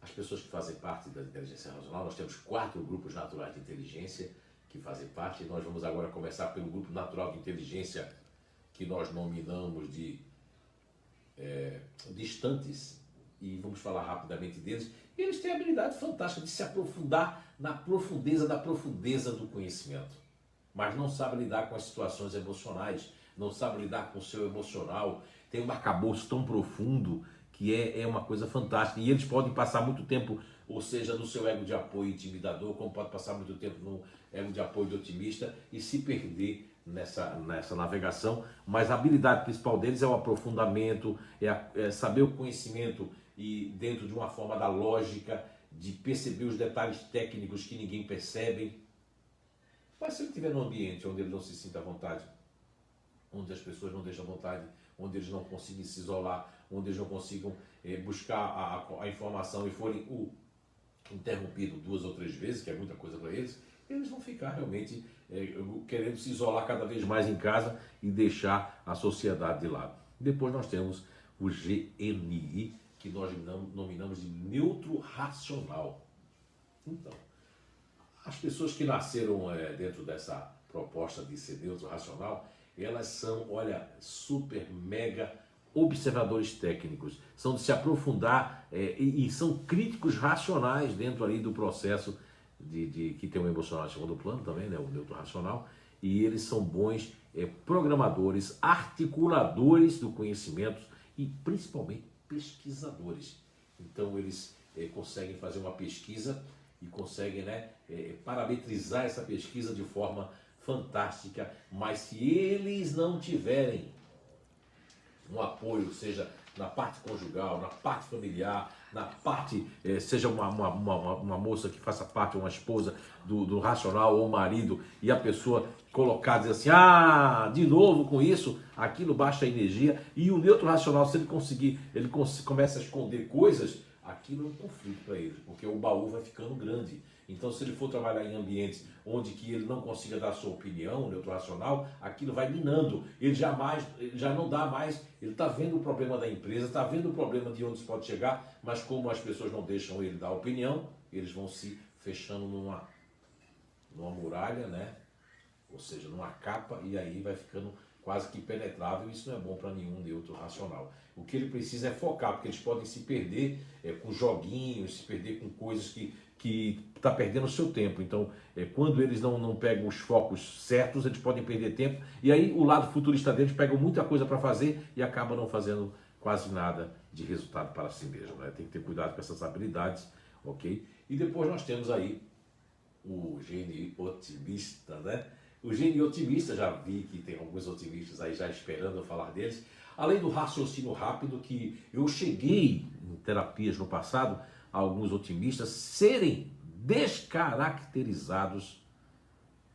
As pessoas que fazem parte da inteligência racional, nós temos 4 grupos naturais de inteligência que fazem parte, e nós vamos agora começar pelo grupo natural de inteligência que nós nominamos de distantes, e vamos falar rapidamente deles. E eles têm a habilidade fantástica de se aprofundar na profundeza da profundeza do conhecimento, mas não sabem lidar com as situações emocionais, não sabem lidar com o seu emocional, tem um arcabouço tão profundo que é uma coisa fantástica. E eles podem passar muito tempo, ou seja, no seu ego de apoio intimidador, como pode passar muito tempo no ego de apoio de otimista e se perder nessa navegação. Mas a habilidade principal deles é o aprofundamento, é saber o conhecimento e dentro de uma forma da lógica, de perceber os detalhes técnicos que ninguém percebe. Mas se ele estiver num ambiente onde ele não se sinta à vontade, onde as pessoas não deixam à vontade, onde eles não conseguem se isolar, onde eles não consigam buscar a informação e forem interrompidos 2 ou 3 vezes, que é muita coisa para eles, eles vão ficar realmente querendo se isolar cada vez mais em casa e deixar a sociedade de lado. Depois nós temos o GNI, que nós nominamos de neutro racional. Então, as pessoas que nasceram dentro dessa proposta de ser neutro racional, elas são, olha, super, mega observadores técnicos, são de se aprofundar e são críticos racionais dentro ali do processo que tem o emocional em segundo plano também, né, o neutro racional, e eles são bons programadores, articuladores do conhecimento e principalmente pesquisadores. Então eles conseguem fazer uma pesquisa e conseguem, né, parametrizar essa pesquisa de forma fantástica, mas se eles não tiverem um apoio, seja na parte conjugal, na parte familiar, na parte, seja uma moça que faça parte, uma esposa do racional ou marido, e a pessoa colocar, dizer assim, de novo com isso, aquilo baixa a energia, e o neutro racional, se ele conseguir, começa a esconder coisas, aquilo é um conflito para ele, porque o baú vai ficando grande. Então, se ele for trabalhar em ambientes onde que ele não consiga dar a sua opinião, neutro racional, aquilo vai minando. Ele já não dá mais, ele está vendo o problema da empresa, está vendo o problema de onde se pode chegar, mas como as pessoas não deixam ele dar a opinião, eles vão se fechando numa muralha, né? Ou seja, numa capa, e aí vai ficando quase que impenetrável. Isso não é bom para nenhum neutro racional. O que ele precisa é focar, porque eles podem se perder com joguinhos, se perder com coisas que está perdendo o seu tempo. Então, quando eles não pegam os focos certos, eles podem perder tempo, e aí o lado futurista deles pega muita coisa para fazer e acaba não fazendo quase nada de resultado para si mesmo, né? Tem que ter cuidado com essas habilidades, ok? E depois nós temos aí o gênio otimista, né? O gênio otimista, já vi que tem alguns otimistas aí já esperando eu falar deles, além do raciocínio rápido, que eu cheguei em terapias no passado, alguns otimistas serem descaracterizados,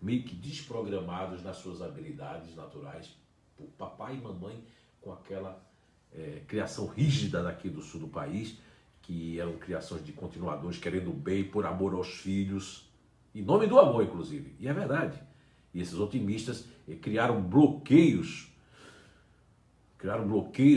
meio que desprogramados nas suas habilidades naturais, por papai e mamãe com aquela criação rígida daqui do sul do país, que eram criações de continuadores querendo bem por amor aos filhos, em nome do amor, inclusive. E é verdade. E esses otimistas criaram bloqueios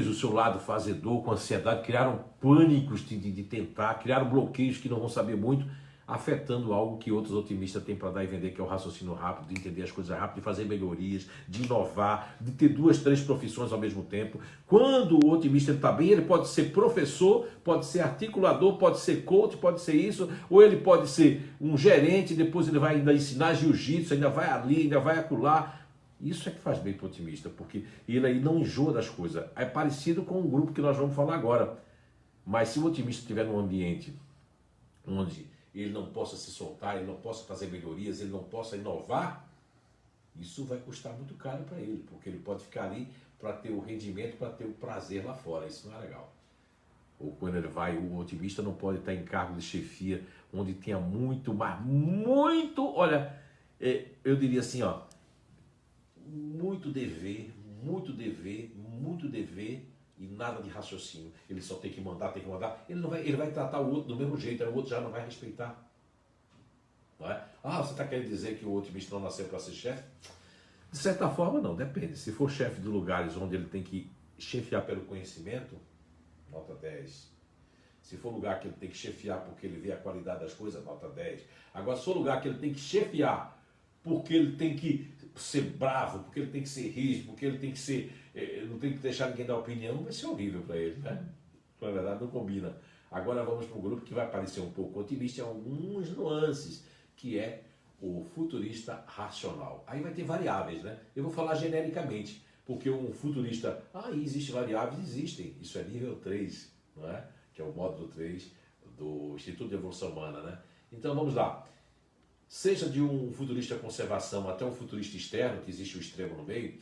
do seu lado fazedor, com ansiedade, criaram pânicos de tentar, criaram bloqueios que não vão saber muito, afetando algo que outros otimistas têm para dar e vender, que é o raciocínio rápido, de entender as coisas rápido, de fazer melhorias, de inovar, de ter 2, 3 profissões ao mesmo tempo. Quando o otimista está bem, ele pode ser professor, pode ser articulador, pode ser coach, pode ser isso, ou ele pode ser um gerente, depois ele vai ainda ensinar jiu-jitsu, ainda vai ali, ainda vai acolá. Isso é que faz bem para o otimista, porque ele aí não enjoa das coisas. É parecido com o grupo que nós vamos falar agora. Mas se o otimista estiver num ambiente onde ele não possa se soltar, ele não possa fazer melhorias, ele não possa inovar, isso vai custar muito caro para ele, porque ele pode ficar ali para ter o rendimento, para ter o prazer lá fora. Isso não é legal. Ou quando ele vai, o otimista não pode estar em cargo de chefia, onde tenha muito, mas muito, olha, eu diria assim, ó, muito dever e nada de raciocínio. Ele só tem que mandar. Ele vai tratar o outro do mesmo jeito, aí o outro já não vai respeitar. Não é? Você está querendo dizer que o otimista não nasceu para ser chefe? De certa forma, não, depende. Se for chefe de lugares onde ele tem que chefiar pelo conhecimento, nota 10. Se for lugar que ele tem que chefiar porque ele vê a qualidade das coisas, nota 10. Agora, se for lugar que ele tem que chefiar porque ele tem que ser bravo, porque ele tem que ser rígido, porque ele tem que ser, não tem que deixar ninguém dar opinião, vai ser horrível para ele, né? Na verdade, não combina. Agora vamos para um grupo que vai parecer um pouco otimista em alguns nuances, que é o futurista racional. Aí vai ter variáveis, né? Eu vou falar genericamente, porque um futurista, existem variáveis, existem. Isso é nível 3, não é? Que é o módulo 3 do Instituto de Evolução Humana, né? Então vamos lá. Seja de um futurista conservação até um futurista externo, que existe o extremo no meio,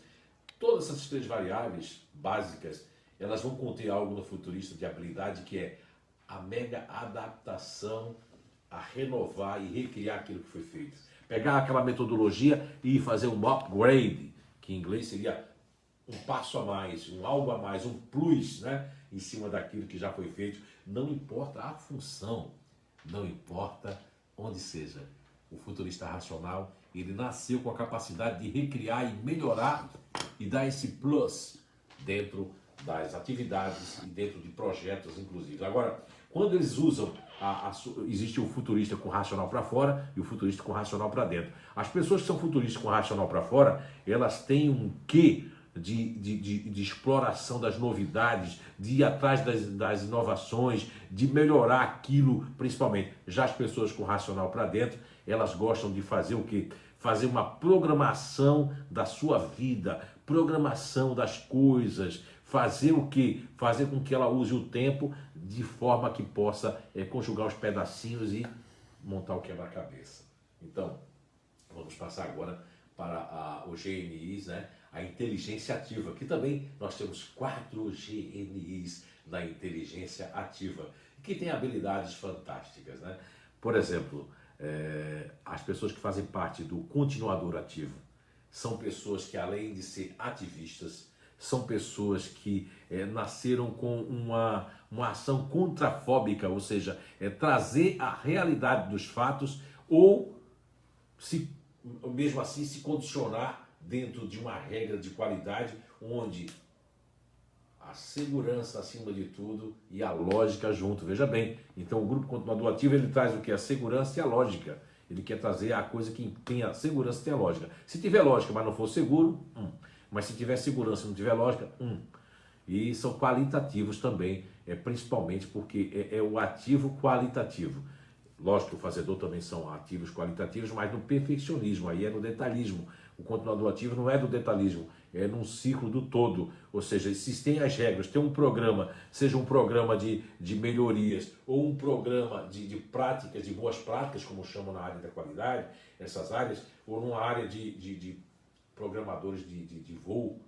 todas essas 3 variáveis básicas, elas vão conter algo no futurista de habilidade, que é a mega adaptação a renovar e recriar aquilo que foi feito. Pegar aquela metodologia e fazer um upgrade, que em inglês seria um passo a mais, um algo a mais, um plus, né, em cima daquilo que já foi feito. Não importa a função, não importa onde seja. O futurista racional, ele nasceu com a capacidade de recriar e melhorar e dar esse plus dentro das atividades e dentro de projetos, inclusive. Agora, quando eles usam, existe o futurista com racional para fora e o futurista com racional para dentro. As pessoas que são futuristas com racional para fora, elas têm um quê de exploração das novidades, de ir atrás das inovações, de melhorar aquilo, principalmente. Já as pessoas com racional para dentro, elas gostam de fazer o quê? Fazer uma programação da sua vida, programação das coisas, fazer o quê? Fazer com que ela use o tempo de forma que possa conjugar os pedacinhos e montar o quebra-cabeça. Então, vamos passar agora para os GNIs, né? A inteligência ativa, que também nós temos 4 GNIs na inteligência ativa, que tem habilidades fantásticas, né? Por exemplo, as pessoas que fazem parte do continuador ativo são pessoas que, além de ser ativistas, são pessoas que nasceram com uma ação contrafóbica, ou seja, trazer a realidade dos fatos ou, mesmo assim, se condicionar dentro de uma regra de qualidade onde a segurança acima de tudo e a lógica junto. Veja bem, então o grupo continuador ativo, ele traz o que? A segurança e a lógica. Ele quer trazer a coisa que tem a segurança e tem a lógica. Se tiver lógica, mas não for seguro, Mas se tiver segurança e não tiver lógica, E são qualitativos também, principalmente porque é o ativo qualitativo. Lógico que o fazedor também são ativos qualitativos, mas no perfeccionismo, aí é no detalhismo. O continuador ativo não é do detalhismo, é num ciclo do todo. Ou seja, se tem as regras, tem um programa, seja um programa de melhorias ou um programa de práticas, de boas práticas, como chamam na área da qualidade, essas áreas, ou numa área de programadores de voo,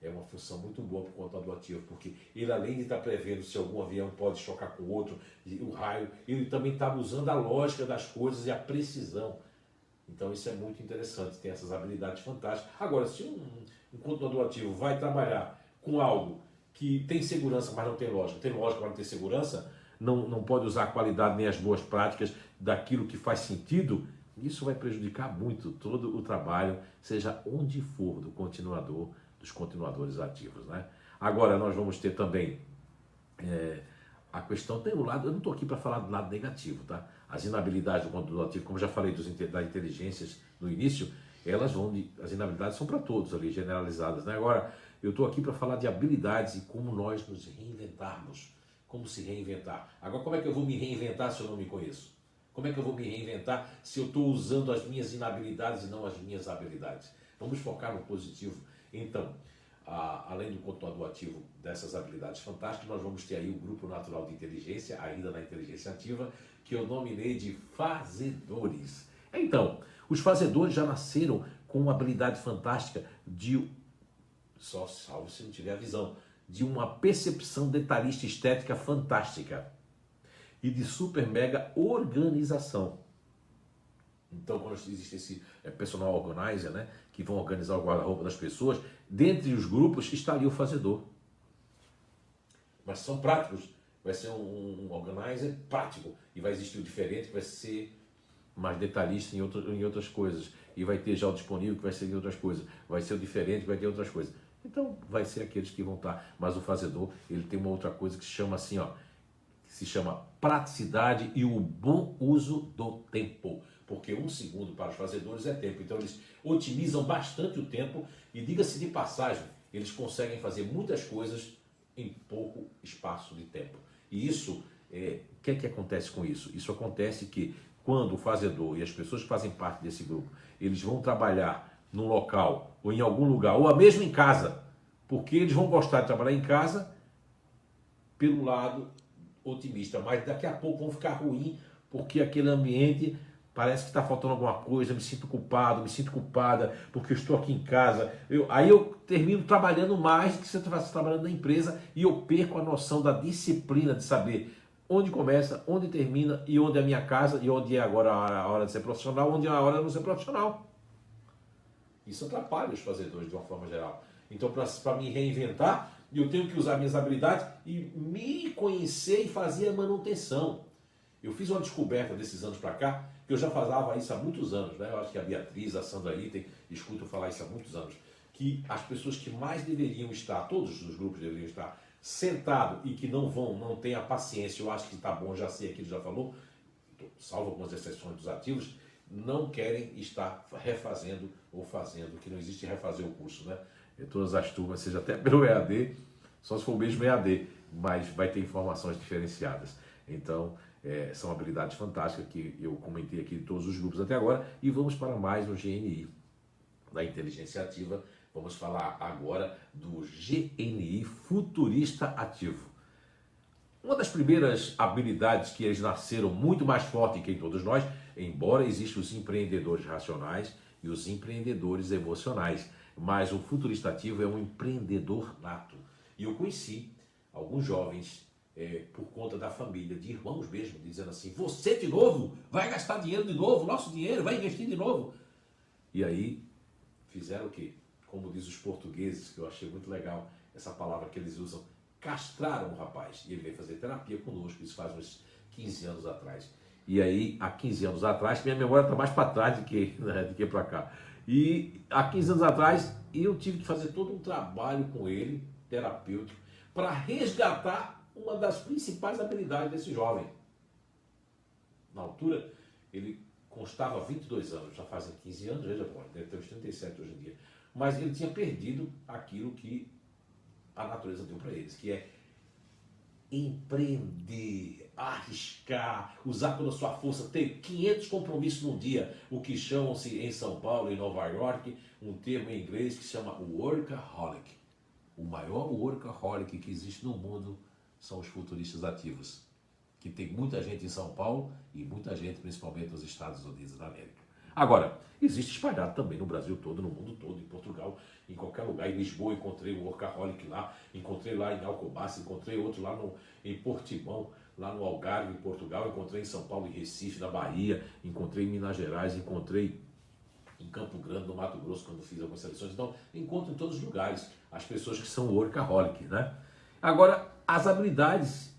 é uma função muito boa para o continuador ativo, porque ele, além de estar prevendo se algum avião pode chocar com o outro, o raio, ele também está usando a lógica das coisas e a precisão. Então isso é muito interessante, tem essas habilidades fantásticas. Agora, se um continuador ativo vai trabalhar com algo que tem segurança, mas não tem lógica, mas não tem segurança, não pode usar a qualidade nem as boas práticas daquilo que faz sentido, isso vai prejudicar muito todo o trabalho, seja onde for, dos continuadores ativos, né? Agora nós vamos ter também a questão, tem um lado, eu não estou aqui para falar do lado negativo, tá? As inabilidades do continuador ativo, como já falei das inteligências no início, as inabilidades são para todos ali, generalizadas, né? Agora, eu estou aqui para falar de habilidades e como nós nos reinventarmos, como se reinventar. Agora, como é que eu vou me reinventar se eu não me conheço? Como é que eu vou me reinventar se eu estou usando as minhas inabilidades e não as minhas habilidades? Vamos focar no positivo. Então, além do continuador ativo dessas habilidades fantásticas, nós vamos ter aí o grupo natural de inteligência, ainda na inteligência ativa, que eu nominei de fazedores. Então, os fazedores já nasceram com uma habilidade fantástica só salvo se não tiver a visão, de uma percepção detalhista estética fantástica e de super mega organização. Então, quando existe esse personal organizer, né, que vão organizar o guarda-roupa das pessoas, dentre os grupos está ali o fazedor. Mas são práticos. Vai ser um organizer prático. E vai existir o diferente, que vai ser mais detalhista em outras coisas. E vai ter já o disponível, que vai ser em outras coisas. Vai ser o diferente, que vai ter outras coisas. Então, vai ser aqueles que vão estar. Mas o fazedor, ele tem uma outra coisa que se chama assim, que se chama praticidade e o bom uso do tempo. Porque 1 segundo para os fazedores é tempo. Então eles otimizam bastante o tempo e, diga-se de passagem, eles conseguem fazer muitas coisas em pouco espaço de tempo. E isso, o que é que acontece com isso? Isso acontece que quando o fazedor e as pessoas que fazem parte desse grupo, eles vão trabalhar num local ou em algum lugar, ou mesmo em casa, porque eles vão gostar de trabalhar em casa pelo lado otimista, mas daqui a pouco vão ficar ruim porque aquele ambiente parece que está faltando alguma coisa, me sinto culpado, me sinto culpada, porque eu estou aqui em casa. Aí eu termino trabalhando mais do que se eu estivesse trabalhando na empresa e eu perco a noção da disciplina de saber onde começa, onde termina e onde é a minha casa e onde é agora a hora de ser profissional, onde é a hora de não ser profissional. Isso atrapalha os fazedores de uma forma geral. Então, para me reinventar, eu tenho que usar minhas habilidades e me conhecer e fazer a manutenção. Eu fiz uma descoberta desses anos para cá, que eu já falava isso há muitos anos, né? Eu acho que a Beatriz, a Sandra Item, escutam falar isso há muitos anos, que as pessoas que mais deveriam estar, todos os grupos deveriam estar sentados e que não têm a paciência, eu acho que está bom, já sei aquilo, já falou, salvo algumas exceções dos ativos, não querem estar refazendo ou fazendo, que não existe refazer o curso, né? Em todas as turmas, seja até pelo EAD, só se for o mesmo EAD, mas vai ter informações diferenciadas. Então, são habilidades fantásticas que eu comentei aqui de todos os grupos até agora, e vamos para mais um GNI da inteligência ativa. Vamos falar agora do GNI futurista ativo. Uma das primeiras habilidades que eles nasceram muito mais forte que em todos nós, embora existam os empreendedores racionais e os empreendedores emocionais, mas o futurista ativo é um empreendedor nato. E eu conheci alguns jovens, por conta da família, de irmãos mesmo, dizendo assim, você de novo vai gastar dinheiro de novo, nosso dinheiro, vai investir de novo. E aí fizeram o quê? Como diz os portugueses, que eu achei muito legal essa palavra que eles usam, castraram o rapaz. E ele veio fazer terapia conosco, isso faz uns 15 anos atrás. E aí, há 15 anos atrás, minha memória está mais para trás do que para cá. E há 15 anos atrás, eu tive que fazer todo um trabalho com ele, terapêutico, para resgatar uma das principais habilidades desse jovem. Na altura, ele constava 22 anos, já fazem 15 anos, veja, deve ter uns 37 hoje em dia. Mas ele tinha perdido aquilo que a natureza deu para eles, que é empreender, arriscar, usar toda a sua força, ter 500 compromissos num dia, o que chamam-se em São Paulo e Nova York, um termo em inglês que se chama workaholic. O maior workaholic que existe no mundo são os futuristas ativos, que tem muita gente em São Paulo e muita gente principalmente nos Estados Unidos da América. Agora, existe espalhado também no Brasil todo, no mundo todo, em Portugal, em qualquer lugar. Em Lisboa encontrei um workaholic lá, encontrei lá em Alcobaça, encontrei outro lá em Portimão, lá no Algarve, em Portugal, encontrei em São Paulo, em Recife, na Bahia, encontrei em Minas Gerais, encontrei em Campo Grande, no Mato Grosso, quando fiz algumas seleções. Então, encontro em todos os lugares as pessoas que são workaholic, né? Agora, as habilidades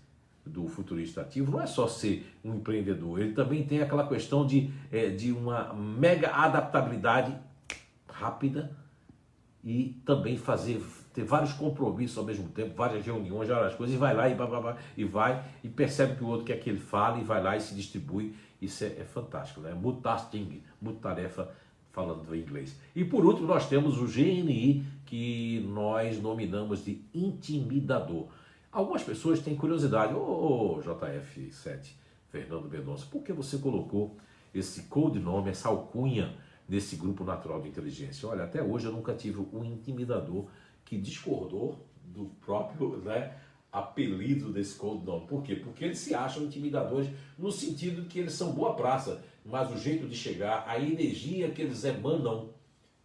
do futurista ativo não é só ser um empreendedor, ele também tem aquela questão de uma mega adaptabilidade rápida e também ter vários compromissos ao mesmo tempo, várias reuniões, várias coisas, e vai lá e percebe que o outro quer que ele fale e vai lá e se distribui. Isso é fantástico, né? Multitasking, multitarefa, falando em inglês. E por último nós temos o GNI, que nós nominamos de intimidador. Algumas pessoas têm curiosidade, JF7, Fernando Mendonça, por que você colocou esse codinome, essa alcunha nesse grupo natural de inteligência? Olha, até hoje eu nunca tive um intimidador que discordou do próprio, apelido desse codinome. Por quê? Porque eles se acham intimidadores no sentido de que eles são boa praça, mas o jeito de chegar, a energia que eles emanam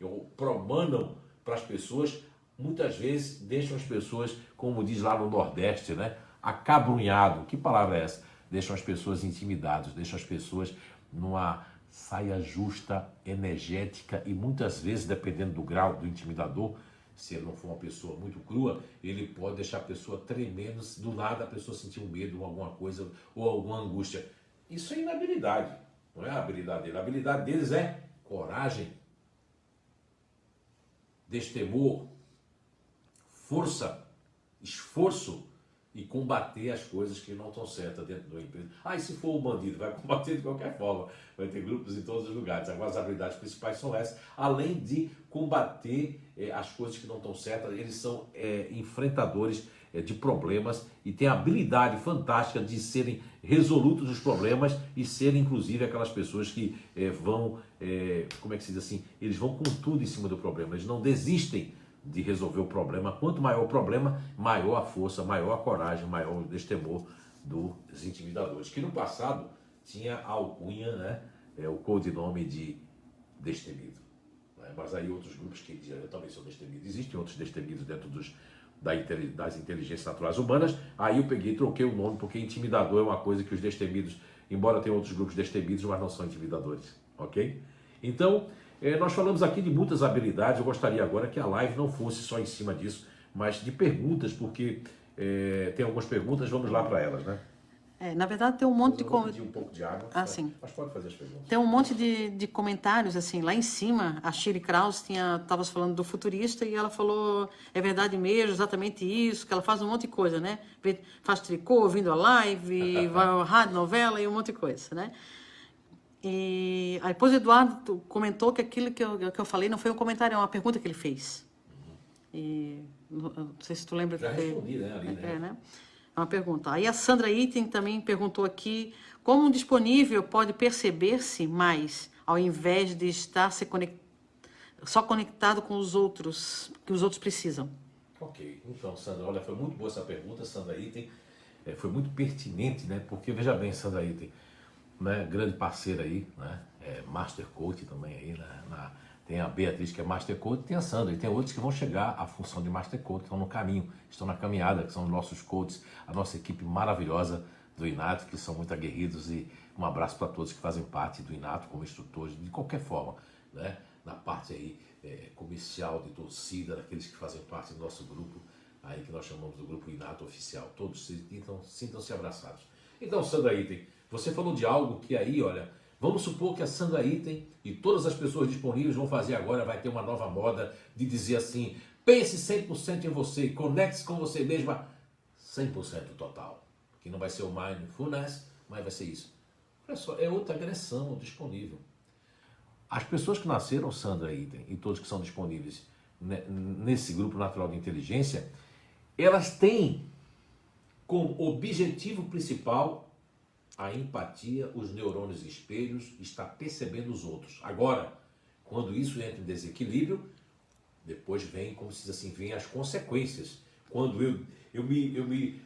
ou promanam para as pessoas, muitas vezes deixam as pessoas, como diz lá no Nordeste, acabrunhado. Que palavra é essa? Deixam as pessoas intimidadas, deixam as pessoas numa saia justa, energética, e muitas vezes, dependendo do grau do intimidador, se ele não for uma pessoa muito crua, ele pode deixar a pessoa tremendo, do nada a pessoa sentir um medo, alguma coisa, ou alguma angústia. Isso é inabilidade, não é a habilidade dele. A habilidade deles é coragem, destemor, força, esforço e combater as coisas que não estão certas dentro da empresa. E se for o bandido, vai combater de qualquer forma. Vai ter grupos em todos os lugares. Agora, as habilidades principais são essas. Além de combater as coisas que não estão certas, eles são enfrentadores de problemas e têm a habilidade fantástica de serem resolutos dos problemas e serem, inclusive, aquelas pessoas que vão, como é que se diz assim, eles vão com tudo em cima do problema. Eles não desistem de resolver o problema. Quanto maior o problema, maior a força, maior a coragem, maior o destemor dos intimidadores, que no passado tinha a alcunha, o codinome de destemido. Mas aí outros grupos que diziam, eu também sou destemido. Existem outros destemidos dentro das inteligências naturais humanas. Aí eu peguei e troquei o nome, porque intimidador é uma coisa que os destemidos, embora tenham outros grupos destemidos, mas não são intimidadores, ok? Então, nós falamos aqui de muitas habilidades. Eu gostaria agora que a live não fosse só em cima disso, mas de perguntas, porque tem algumas perguntas, vamos lá para elas, Na verdade tem um monte de... Eu vou pedir um pouco de água, sim. Mas pode fazer as perguntas. Tem um monte de comentários, assim, lá em cima, a Shirley Krause estava falando do futurista e ela falou, é verdade mesmo, exatamente isso, que ela faz um monte de coisa, né? Faz tricô, ouvindo a live, vai ao rádio, novela e um monte de coisa, né? E aí depois o Eduardo comentou que aquilo que eu falei não foi um comentário, é uma pergunta que ele fez. E não sei se tu lembra. Já respondi, né? Ali, né? Né? É uma pergunta. Aí a Sandra Item também perguntou aqui como um disponível pode perceber-se mais ao invés de estar só conectado com os outros, que os outros precisam. Ok. Então, Sandra, olha, foi muito boa essa pergunta, Sandra Item. Foi muito pertinente, né? Porque, veja bem, Sandra Item, né? Grande parceira aí, né? Master Coach também aí, né? Tem a Beatriz, que é Master Coach, tem a Sandra, e tem outros que vão chegar à função de Master Coach, que estão no caminho, estão na caminhada, que são os nossos coaches, a nossa equipe maravilhosa do Inato, que são muito aguerridos, e um abraço para todos que fazem parte do Inato como instrutores, de qualquer forma, né? Na parte aí comercial, de torcida, daqueles que fazem parte do nosso grupo, aí que nós chamamos do grupo Inato Oficial, todos sintam-se abraçados. Então, Sandra Item, você falou de algo que aí, olha, vamos supor que a Sandra Item e todas as pessoas disponíveis vão fazer agora, vai ter uma nova moda de dizer assim, pense 100% em você, conecte-se com você mesma 100% total. Que não vai ser o mindfulness, mas vai ser isso. Olha só, é outra agressão disponível. As pessoas que nasceram, Sandra Item, e todos que são disponíveis nesse grupo natural de inteligência, elas têm como objetivo principal a empatia, os neurônios espelhos, está percebendo os outros. Agora, quando isso entra em desequilíbrio, depois vem, como se diz assim, vem as consequências. Quando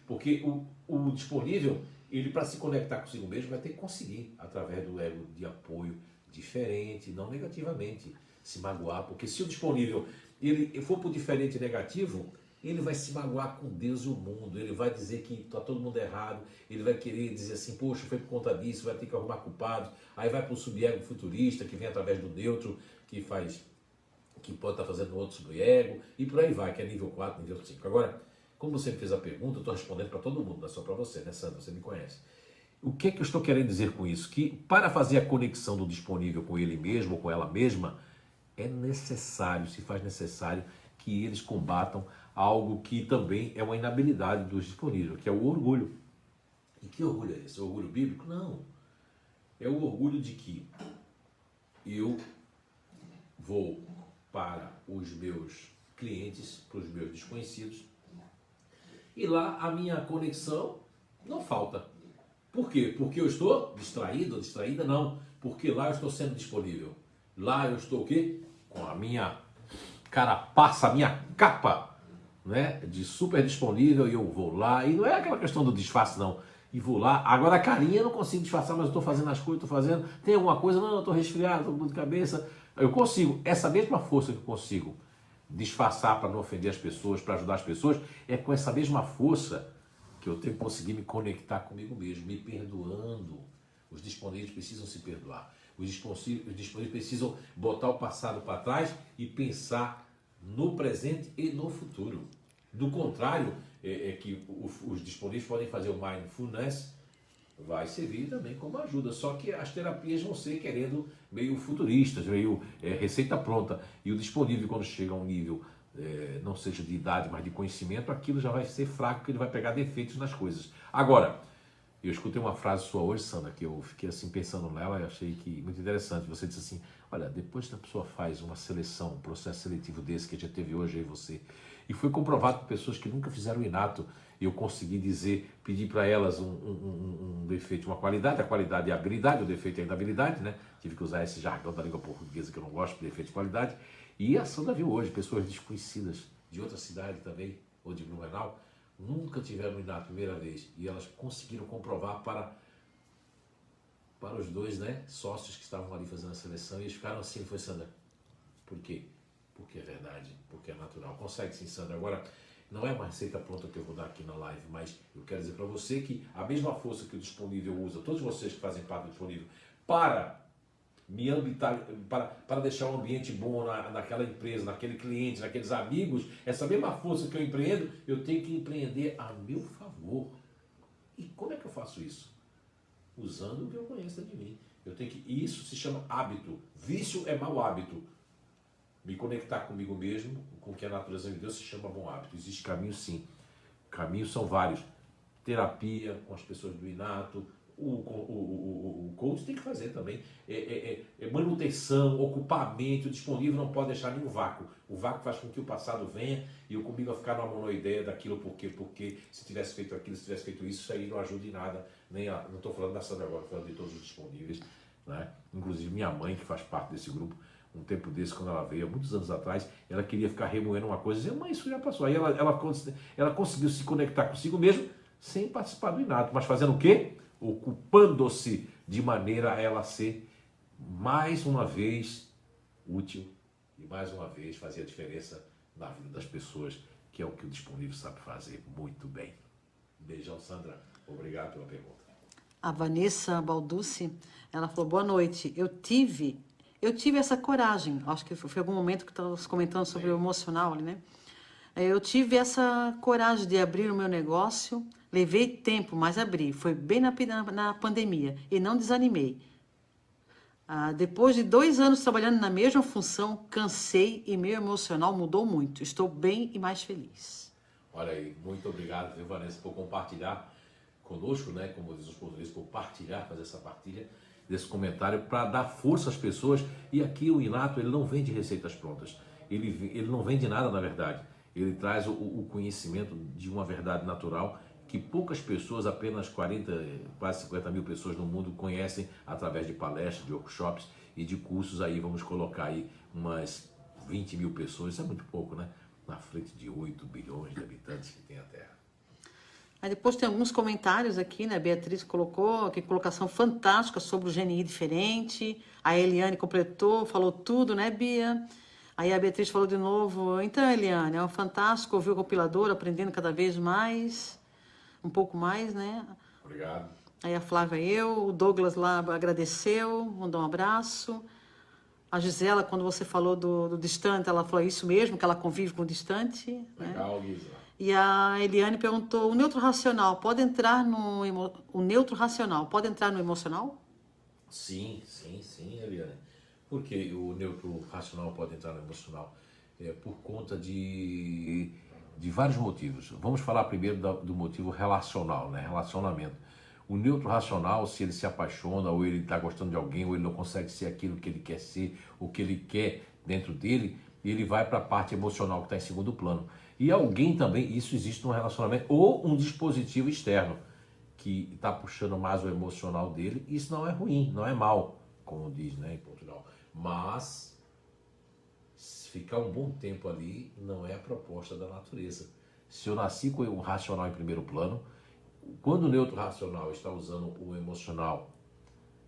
porque o disponível, ele para se conectar consigo mesmo vai ter que conseguir, através do ego de apoio diferente, não negativamente, se magoar, porque se o disponível ele for para o diferente negativo, ele vai se magoar com Deus e o mundo, ele vai dizer que está todo mundo errado, ele vai querer dizer assim, poxa, foi por conta disso, vai ter que arrumar culpados, aí vai para o subego futurista, que vem através do neutro, que pode estar fazendo outro subego, e por aí vai, que é nível 4, nível 5. Agora, como você me fez a pergunta, eu estou respondendo para todo mundo, não é só para você, né, Sandra? Você me conhece. O que é que eu estou querendo dizer com isso? Que para fazer a conexão do disponível com ele mesmo, ou com ela mesma, se faz necessário que eles combatam algo que também é uma inabilidade dos disponíveis, que é o orgulho. E que orgulho é esse? O orgulho bíblico? Não. É o orgulho de que eu vou para os meus clientes, para os meus desconhecidos, e lá a minha conexão não falta. Por quê? Porque eu estou distraído ou distraída? Não. Porque lá eu estou sendo disponível. Lá eu estou o quê? Com a minha carapaça, a minha capa, né, de super disponível, e eu vou lá, e não é aquela questão do disfarce não, e vou lá, agora a carinha eu não consigo disfarçar, mas eu estou fazendo as coisas, estou fazendo, tem alguma coisa, não, eu estou resfriado, estou com dor de cabeça, eu consigo, essa mesma força que eu consigo disfarçar para não ofender as pessoas, para ajudar as pessoas, é com essa mesma força que eu tenho que conseguir me conectar comigo mesmo, me perdoando. Os disponíveis precisam se perdoar. Os disponíveis precisam botar o passado para trás e pensar no presente e no futuro. Do contrário, é que os disponíveis podem fazer o mindfulness, vai servir também como ajuda. Só que as terapias vão ser querendo meio futuristas, meio receita pronta. E o disponível, quando chega a um nível, não seja de idade, mas de conhecimento, aquilo já vai ser fraco, porque ele vai pegar defeitos nas coisas. Agora, eu escutei uma frase sua hoje, Sandra, que eu fiquei assim pensando nela e achei que muito interessante. Você disse assim, olha, depois que a pessoa faz uma seleção, um processo seletivo desse que a gente teve hoje, aí você, e foi comprovado por pessoas que nunca fizeram o inato, e eu consegui pedir para elas um defeito, uma qualidade, a qualidade é a habilidade, o defeito é a inabilidade, né? Tive que usar esse jargão da língua portuguesa que eu não gosto, defeito de qualidade. E a Sandra viu hoje pessoas desconhecidas de outra cidade também, ou de Blumenau, nunca tiveram ido na primeira vez, e elas conseguiram comprovar para os dois, né, sócios que estavam ali fazendo a seleção, e eles ficaram assim, foi, Sandra, por quê? Porque é verdade, porque é natural. Consegue sim, Sandra. Agora, não é uma receita pronta que eu vou dar aqui na live, mas eu quero dizer para você que a mesma força que o disponível usa, todos vocês que fazem parte do disponível, para me ambientar, para deixar um ambiente bom naquela empresa, naquele cliente, naqueles amigos, essa mesma força que eu empreendo, eu tenho que empreender a meu favor. E como é que eu faço isso? Usando o que eu conheço de mim. Isso se chama hábito. Vício é mau hábito. Me conectar comigo mesmo, com o que a natureza me deu, se chama bom hábito. Existe caminho, sim. Caminhos são vários. Terapia com as pessoas do Inato, o coach tem que fazer também. Manutenção, ocupar a mente, o disponível não pode deixar nenhum vácuo. O vácuo faz com que o passado venha e eu comigo a ficar numa monoideia daquilo, porque se tivesse feito aquilo, se tivesse feito isso aí não ajuda em nada. Não estou falando da Sandra agora, estou falando de todos os disponíveis. Né? Inclusive minha mãe, que faz parte desse grupo, um tempo desse, quando ela veio, há muitos anos atrás, ela queria ficar remoendo uma coisa e dizia, mãe, isso já passou. Aí ela conseguiu se conectar consigo mesmo, sem participar do Inato, mas fazendo o quê? Ocupando-se de maneira a ela ser, mais uma vez, útil e mais uma vez fazer a diferença na vida das pessoas, que é o que o Disponível sabe fazer muito bem. Beijão, Sandra. Obrigado pela pergunta. A Vanessa Balducci, ela falou, boa noite, eu tive essa coragem, acho que foi algum momento que estávamos comentando sobre o emocional ali, né? Eu tive essa coragem de abrir o meu negócio, levei tempo, mas abri, foi bem na pandemia e não desanimei. Depois de 2 anos trabalhando na mesma função, cansei e meu emocional mudou muito, estou bem e mais feliz. Olha aí, muito obrigado, viu, Vanessa, por compartilhar conosco, né, como diz os portugueses, por partilhar, fazer essa partilha desse comentário para dar força às pessoas. E aqui o Inato, ele não vende receitas prontas, ele não vende nada, na verdade. Ele traz o conhecimento de uma verdade natural que poucas pessoas, apenas 40, quase 50 mil pessoas no mundo conhecem através de palestras, de workshops e de cursos. Aí vamos colocar aí umas 20 mil pessoas, isso é muito pouco, né? Na frente de 8 bilhões de habitantes que tem a Terra. Aí depois tem alguns comentários aqui, né? A Beatriz colocou, que colocação fantástica sobre o GNI diferente. A Eliane completou, falou tudo, né, Bia? Aí a Beatriz falou de novo, então, Eliane, é um fantástico ouvir o compilador, aprendendo cada vez mais, um pouco mais, né? Obrigado. Aí a Flávia o Douglas lá agradeceu, mandou um abraço. A Gisela, quando você falou do distante, ela falou isso mesmo, que ela convive com o distante. Legal, né? Gisela. E a Eliane perguntou, o neutro racional pode entrar no emocional? Sim, Eliane. Por que o neutro racional pode entrar no emocional? Por conta de vários motivos. Vamos falar primeiro do motivo relacional, né? Relacionamento. O neutro racional, se ele se apaixona, ou ele está gostando de alguém, ou ele não consegue ser aquilo que ele quer ser, o que ele quer dentro dele, ele vai para a parte emocional que está em segundo plano. E alguém também, isso existe num relacionamento, ou um dispositivo externo, que está puxando mais o emocional dele. Isso não é ruim, não é mal, como diz, né, em Portugal. Mas ficar um bom tempo ali não é a proposta da natureza. Se eu nasci com o racional em primeiro plano, quando o neutro racional está usando o emocional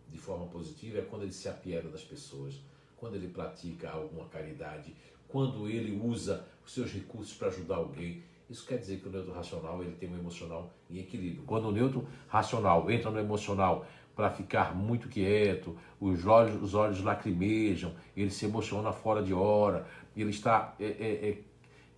de forma positiva, é quando ele se apieda das pessoas, quando ele pratica alguma caridade, quando ele usa os seus recursos para ajudar alguém. Isso quer dizer que o neutro racional ele tem um emocional em equilíbrio. Quando o neutro racional entra no emocional para ficar muito quieto, os olhos lacrimejam, ele se emociona fora de hora, ele está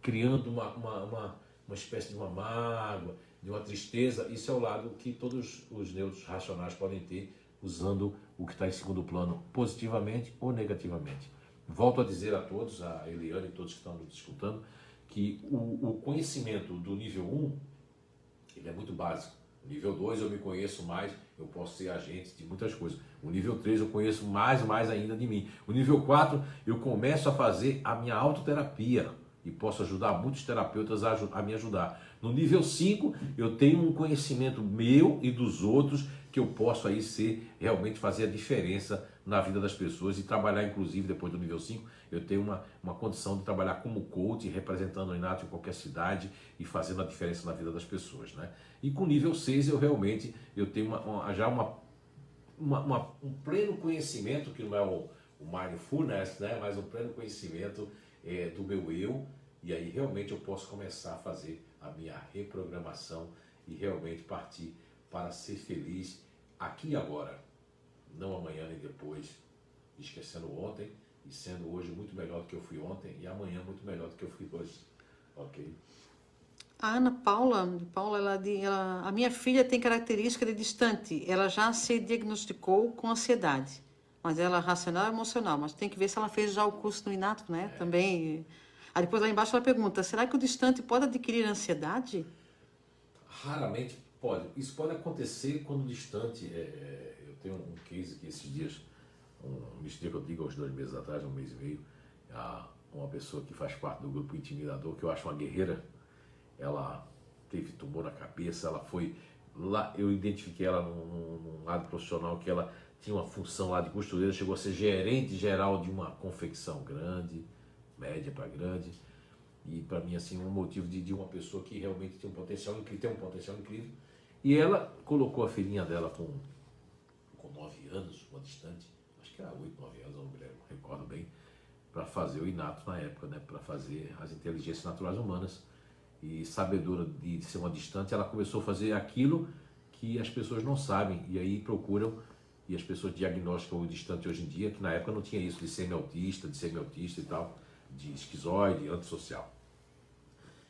criando uma espécie de uma mágoa, de uma tristeza. Isso é o lado que todos os neutros racionais podem ter, usando o que está em segundo plano, positivamente ou negativamente. Volto a dizer a todos, a Eliane e todos que estão nos escutando, que o conhecimento do nível 1, ele é muito básico. O nível 2 eu me conheço mais, eu posso ser agente de muitas coisas. O nível 3 eu conheço mais ainda de mim. O nível 4 eu começo a fazer a minha autoterapia e posso ajudar muitos terapeutas a me ajudar. No nível 5 eu tenho um conhecimento meu e dos outros que eu posso aí realmente fazer a diferença na vida das pessoas e trabalhar, inclusive, depois do nível 5, eu tenho uma condição de trabalhar como coach, representando o Inato em qualquer cidade e fazendo a diferença na vida das pessoas, né? E com o nível 6 eu tenho já um pleno conhecimento, que não é o mindfulness, né? Mas um pleno conhecimento do meu eu, e aí realmente eu posso começar a fazer a minha reprogramação e realmente partir para ser feliz aqui e agora, não amanhã nem depois, esquecendo ontem e sendo hoje muito melhor do que eu fui ontem e amanhã muito melhor do que eu fui hoje, ok? A Ana Paula, a minha filha tem característica de distante. Ela já se diagnosticou com ansiedade. Mas ela é racional e emocional. Mas tem que ver se ela fez já o curso no Inato, né? Também. Aí depois lá embaixo ela pergunta, será que o distante pode adquirir ansiedade? Raramente pode. Isso pode acontecer quando o distante... eu tenho um case que esses dias, um dia que eu digo, há uns 2 meses atrás, 1 mês e meio, uma pessoa que faz parte do grupo Intimidador, que eu acho uma guerreira, ela teve tumor na cabeça, ela foi lá, eu identifiquei ela num lado profissional que ela tinha uma função lá de costureira, chegou a ser gerente geral de uma confecção grande, média para grande, e para mim assim um motivo de uma pessoa que realmente tem um potencial incrível, e ela colocou a filhinha dela com 9 anos, uma distante, acho que era 8, 9 anos, eu não me lembro, não recordo bem, para fazer o Inato na época, né, para fazer as inteligências naturais humanas. E sabedora de ser uma distante, ela começou a fazer aquilo que as pessoas não sabem, e aí procuram, e as pessoas diagnosticam o distante hoje em dia, que na época não tinha isso de semi-autista e tal, de esquizoide, antissocial.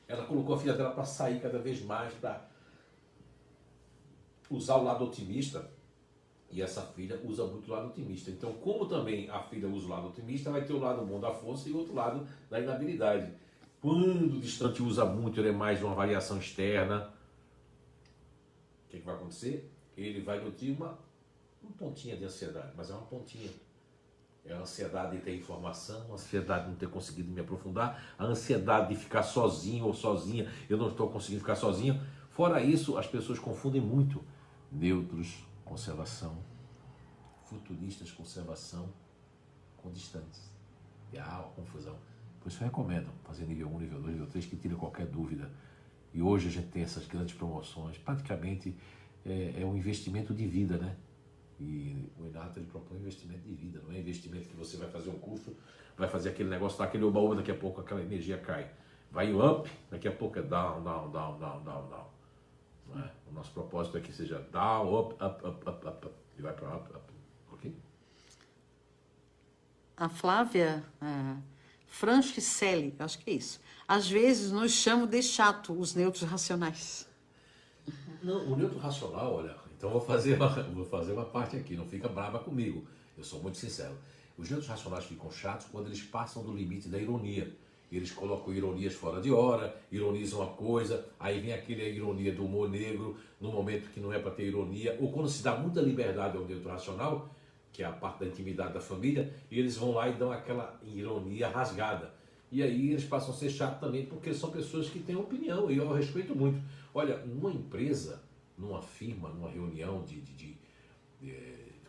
Ela colocou a filha dela para sair cada vez mais, para usar o lado otimista, e essa filha usa muito o lado otimista. Então, como também a filha usa o lado otimista, vai ter o lado bom da força e o outro lado da inabilidade. Quando o distante usa muito, ele é mais uma variação externa. O que vai acontecer? Ele vai nutrir uma pontinha de ansiedade, mas é uma pontinha. É a ansiedade de ter informação, a ansiedade de não ter conseguido me aprofundar, a ansiedade de ficar sozinho ou sozinha, eu não estou conseguindo ficar sozinho. Fora isso, as pessoas confundem muito neutros, conservação, futuristas, conservação, com distantes. E há uma confusão. Por isso eu recomendo fazer nível 1, nível 2, nível 3, que tire qualquer dúvida. E hoje a gente tem essas grandes promoções, praticamente é um investimento de vida, né? E o Inato, ele propõe investimento de vida, não é investimento que você vai fazer um curso, vai fazer aquele negócio, aquele oba-oba, daqui a pouco aquela energia cai. Vai up, daqui a pouco é down, down, down, down, down, down. Não é? O nosso propósito é que seja down, up, up, up, up, up, up. E vai para up, up. Ok? A Flávia Franchicelli, acho que é isso. Às vezes nos chamam de chato os neutros racionais. Não, o neutro racional, olha, então vou fazer uma parte aqui, não fica brava comigo, eu sou muito sincero. Os neutros racionais ficam chatos quando eles passam do limite da ironia. Eles colocam ironias fora de hora, ironizam a coisa, aí vem aquela ironia do humor negro, no momento que não é para ter ironia, ou quando se dá muita liberdade ao neutro racional, que é a parte da intimidade da família, e eles vão lá e dão aquela ironia rasgada. E aí eles passam a ser chatos também, porque são pessoas que têm opinião, e eu respeito muito. Olha, numa empresa, numa firma, numa reunião de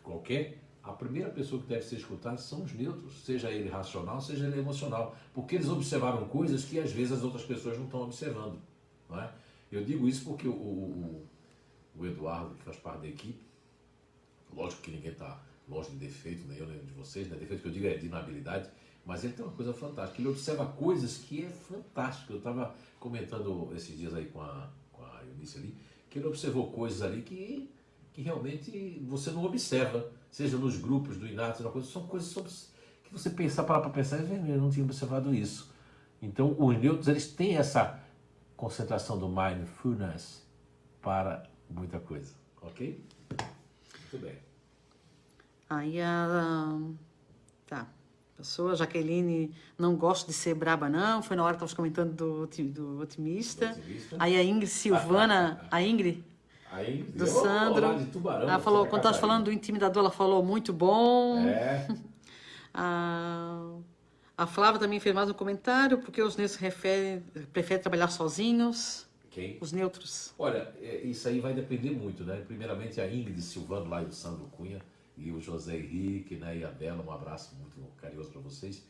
qualquer, a primeira pessoa que deve ser escutada são os neutros, seja ele racional, seja ele emocional, porque eles observaram coisas que às vezes as outras pessoas não estão observando. Não é? Eu digo isso porque o Eduardo, que faz parte da equipe, lógico que ninguém está longe de defeito, nem eu nem de vocês, né? Defeito que eu digo é de inabilidade, mas ele tem uma coisa fantástica, ele observa coisas que é fantástico. Eu estava comentando esses dias aí com a Eunice ali, que ele observou coisas ali que realmente você não observa, seja nos grupos do Inato, são coisas que você parar para pensar, eu não tinha observado isso. Então, os neutros, eles têm essa concentração do mindfulness para muita coisa, ok? Muito bem. Aí tá. Pessoa, Jaqueline, não gosto de ser braba, não. Foi na hora que estávamos comentando do otimista. Aí a Ingrid Silvana, a Ingrid do Sandro. Lá de Tubarão, ela falou, quando estávamos falando do intimidador, ela falou muito bom. É. A Flávia também fez mais um comentário, porque os neutros preferem trabalhar sozinhos. Quem? Os neutros. Olha, isso aí vai depender muito, né? Primeiramente a Ingrid Silvano lá e o Sandro Cunha e o José Henrique, né? E a Bela, um abraço muito carinhoso para vocês.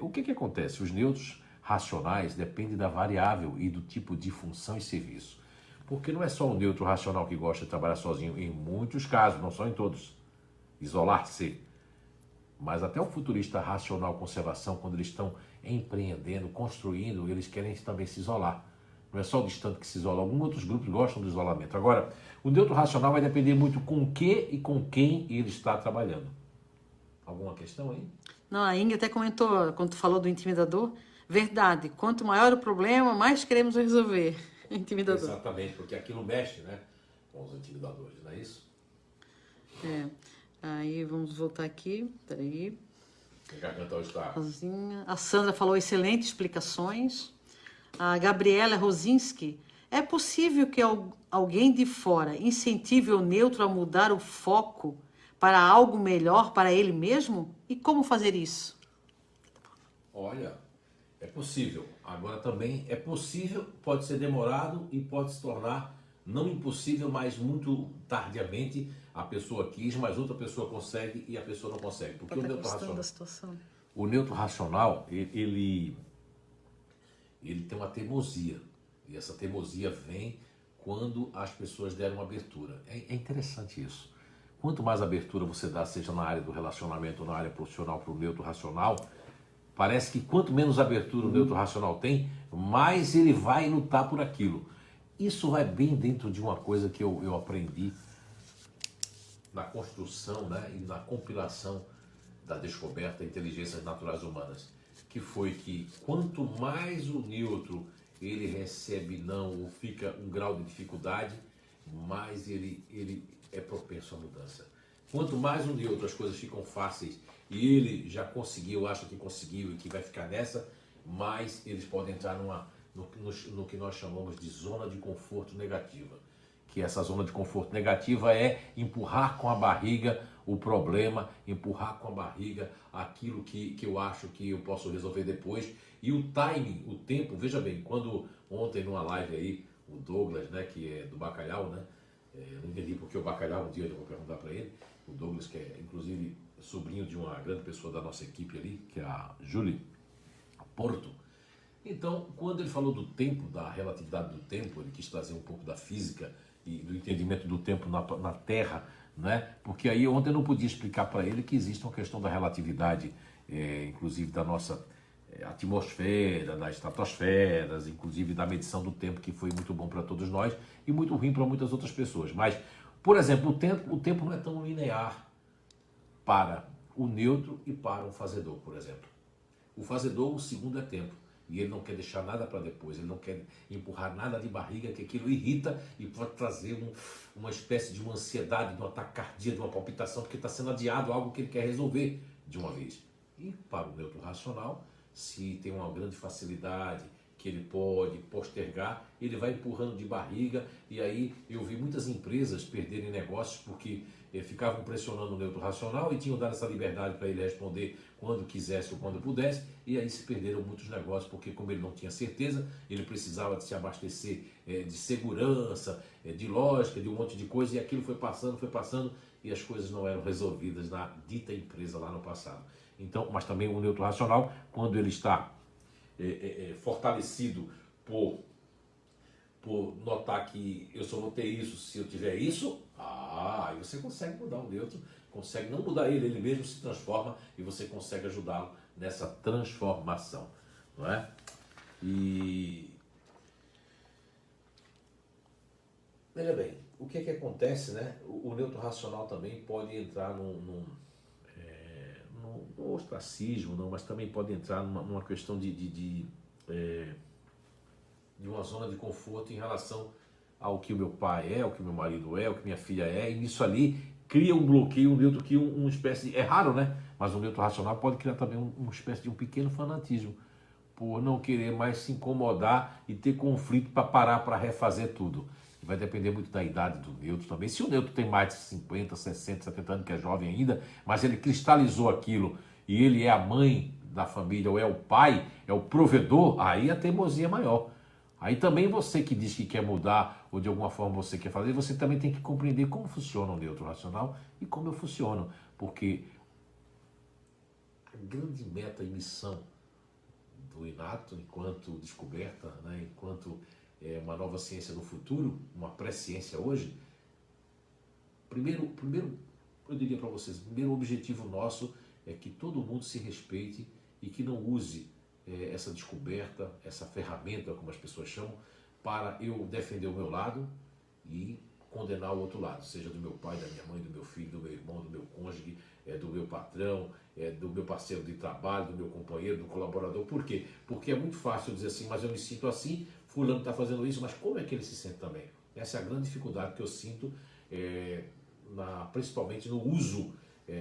O que acontece? Os neutros racionais dependem da variável e do tipo de função e serviço. Porque não é só o neutro racional que gosta de trabalhar sozinho, em muitos casos, não só em todos. Isolar-se. Mas até o futurista racional conservação, quando eles estão empreendendo, construindo, eles querem também se isolar. Não é só o distante que se isola. Alguns outros grupos gostam do isolamento. Agora, o neutro racional vai depender muito com o que e com quem ele está trabalhando. Alguma questão aí? Não, a Ingrid até comentou, quando tu falou do intimidador, Verdade. Quanto maior o problema, mais queremos resolver. Intimidador. Exatamente, porque aquilo mexe, né, com os intimidadores, não é isso? Aí vamos voltar aqui. Peraí. A garganta hoje está... A Sandra falou excelentes explicações. A Gabriela Rosinski. É possível que alguém de fora incentive o neutro a mudar o foco para algo melhor para ele mesmo? E como fazer isso? Olha, é possível. Agora também é possível, pode ser demorado e pode se tornar não impossível, mas muito tardiamente a pessoa quis, mas outra pessoa consegue e a pessoa não consegue. Porque o neutro racional, ele tem uma teimosia. E essa teimosia vem quando as pessoas deram abertura. É interessante isso. Quanto mais abertura você dá, seja na área do relacionamento ou na área profissional, para o neutro racional, parece que quanto menos abertura o neutro racional tem, mais ele vai lutar por aquilo. Isso vai bem dentro de uma coisa que eu aprendi na construção, né, e na compilação da descoberta de inteligências naturais humanas, que foi que quanto mais o neutro ele recebe não ou fica um grau de dificuldade, mais ele é propenso à mudança. Quanto mais o neutro as coisas ficam fáceis e ele já conseguiu, acha que conseguiu e que vai ficar nessa, mais eles podem entrar no que nós chamamos de zona de conforto negativa. Que essa zona de conforto negativa é empurrar com a barriga o problema, empurrar com a barriga aquilo que eu acho que eu posso resolver depois. E o timing, o tempo, veja bem, quando ontem numa live aí, o Douglas, né, que é do Bacalhau, né, eu não entendi porque o Bacalhau, um dia eu vou perguntar para ele, o Douglas, que é inclusive sobrinho de uma grande pessoa da nossa equipe ali, que é a Júlia Porto. Então, quando ele falou do tempo, da relatividade do tempo, ele quis trazer um pouco da física e do entendimento do tempo na Terra, né? Porque aí ontem eu não podia explicar para ele que existe uma questão da relatividade, inclusive da nossa atmosfera, das estratosferas, inclusive da medição do tempo, que foi muito bom para todos nós e muito ruim para muitas outras pessoas. Mas, por exemplo, o tempo não é tão linear para o neutro e para um fazedor, por exemplo. O fazedor, o segundo é tempo. E ele não quer deixar nada para depois, ele não quer empurrar nada de barriga, que aquilo irrita e pode trazer uma espécie de uma ansiedade, de um ataque cardíaco, de uma palpitação, porque está sendo adiado algo que ele quer resolver de uma vez. E para o neutro racional, se tem uma grande facilidade que ele pode postergar, ele vai empurrando de barriga. E aí eu vi muitas empresas perderem negócios porque ficavam pressionando o neutro racional e tinham dado essa liberdade para ele responder quando quisesse ou quando pudesse, e aí se perderam muitos negócios, porque como ele não tinha certeza, ele precisava de se abastecer de segurança, de lógica, de um monte de coisa, e aquilo foi passando, e as coisas não eram resolvidas na dita empresa lá no passado. Então, mas também o neutro racional, quando ele está fortalecido por notar que eu só vou ter isso se eu tiver isso, aí você consegue mudar o neutro, consegue não mudar ele mesmo se transforma e você consegue ajudá-lo nessa transformação, não é? E veja bem, o que acontece, né? O neutro racional também pode entrar num ostracismo, não, mas também pode entrar numa questão de uma zona de conforto em relação ao que o meu pai é, ao que o meu marido é, ao que minha filha é, e nisso ali cria um bloqueio, um neutro que uma espécie de, é raro, né? Mas o neutro racional pode criar também uma espécie de um pequeno fanatismo, por não querer mais se incomodar e ter conflito para parar para refazer tudo. E vai depender muito da idade do neutro também. Se o neutro tem mais de 50, 60, 70 anos, que é jovem ainda, mas ele cristalizou aquilo e ele é a mãe da família, ou é o pai, é o provedor, aí a teimosia é maior. Aí também você que diz que quer mudar, ou de alguma forma você quer fazer, você também tem que compreender como funciona o neutro racional e como eu funciono. Porque a grande meta e missão do inato, enquanto descoberta, né, enquanto uma nova ciência no futuro, uma pré-ciência hoje, primeiro, eu diria para vocês, o primeiro objetivo nosso é que todo mundo se respeite e que não use essa descoberta, essa ferramenta, como as pessoas chamam, para eu defender o meu lado e condenar o outro lado, seja do meu pai, da minha mãe, do meu filho, do meu irmão, do meu cônjuge, é do meu patrão, é do meu parceiro de trabalho, do meu companheiro, do colaborador. Por quê? Porque é muito fácil eu dizer assim, mas eu me sinto assim, fulano está fazendo isso, mas como é que ele se sente também? Essa é a grande dificuldade que eu sinto, principalmente no uso